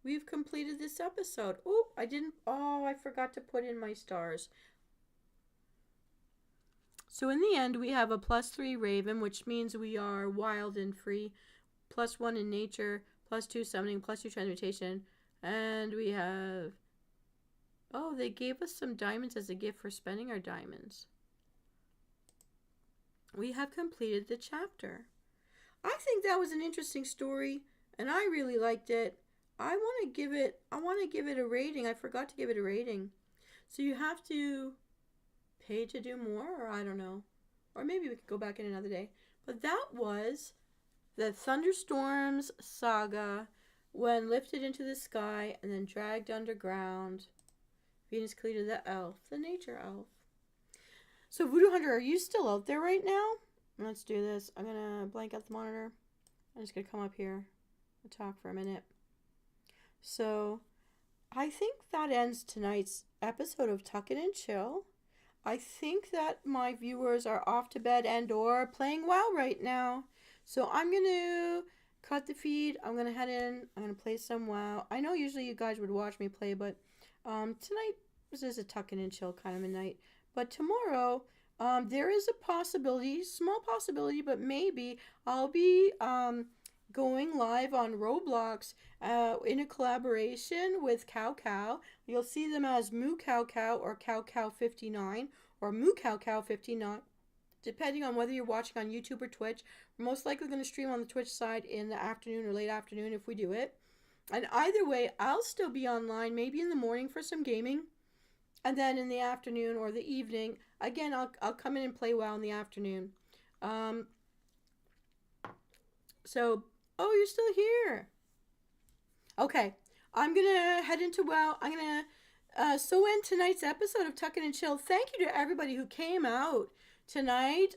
We've completed this episode. I forgot to put in my stars. So in the end, we have a +3 Raven, which means we are wild and free. +1 in nature, +2 summoning, +2 transmutation. And we have... Oh, they gave us some diamonds as a gift for spending our diamonds. We have completed the chapter. I think that was an interesting story, and I really liked it. I want to give it a rating. I forgot to give it a rating. So you have to pay to do more, or I don't know. Or maybe we could go back in another day. But that was the Thunderstorms saga when lifted into the sky and then dragged underground. Venus Callida, the elf, the nature elf. So Voodoo Hunter, are you still out there right now? Let's do this. I'm going to blank out the monitor. I'm just going to come up here and talk for a minute. So I think that ends tonight's episode of Tuck In and Chill. I think that my viewers are off to bed and or playing WoW right now. So I'm going to cut the feed. I'm going to head in. I'm going to play some WoW. I know usually you guys would watch me play, but tonight this is a Tuck In and Chill kind of a night. But tomorrow, there is a possibility, small possibility, but maybe I'll be going live on Roblox in a collaboration with Cow Cow. You'll see them as Moo Cow Cow or Cow Cow 59 or Moo Cow Cow 59, depending on whether you're watching on YouTube or Twitch. We're most likely going to stream on the Twitch side in the afternoon or late afternoon if we do it. And either way, I'll still be online, maybe in the morning for some gaming. And then in the afternoon or the evening, again, I'll come in and play WoW in the afternoon. So, oh, you're still here. Okay, I'm going to head into WoW. I'm going to so end tonight's episode of Tuck In and Chill. Thank you to everybody who came out tonight.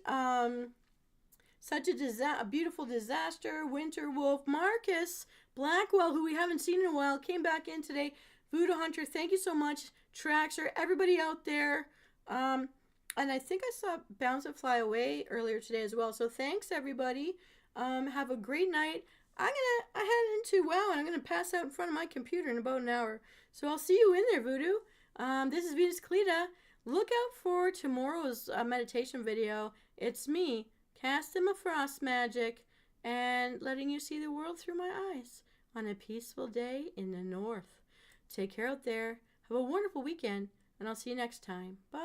Such a beautiful disaster. Winter Wolf, Marcus, Blackwell, who we haven't seen in a while, came back in today. Voodoo Hunter, thank you so much. Traxer, everybody out there. And I think I saw Bounce and Fly Away earlier today as well. So thanks, everybody. Have a great night. I head into WoW, and I'm going to pass out in front of my computer in about an hour. So I'll see you in there, Voodoo. This is Venus Callida. Look out for tomorrow's meditation video. It's me, casting my frost magic and letting you see the world through my eyes on a peaceful day in the north. Take care out there. Have a wonderful weekend, and I'll see you next time. Bye.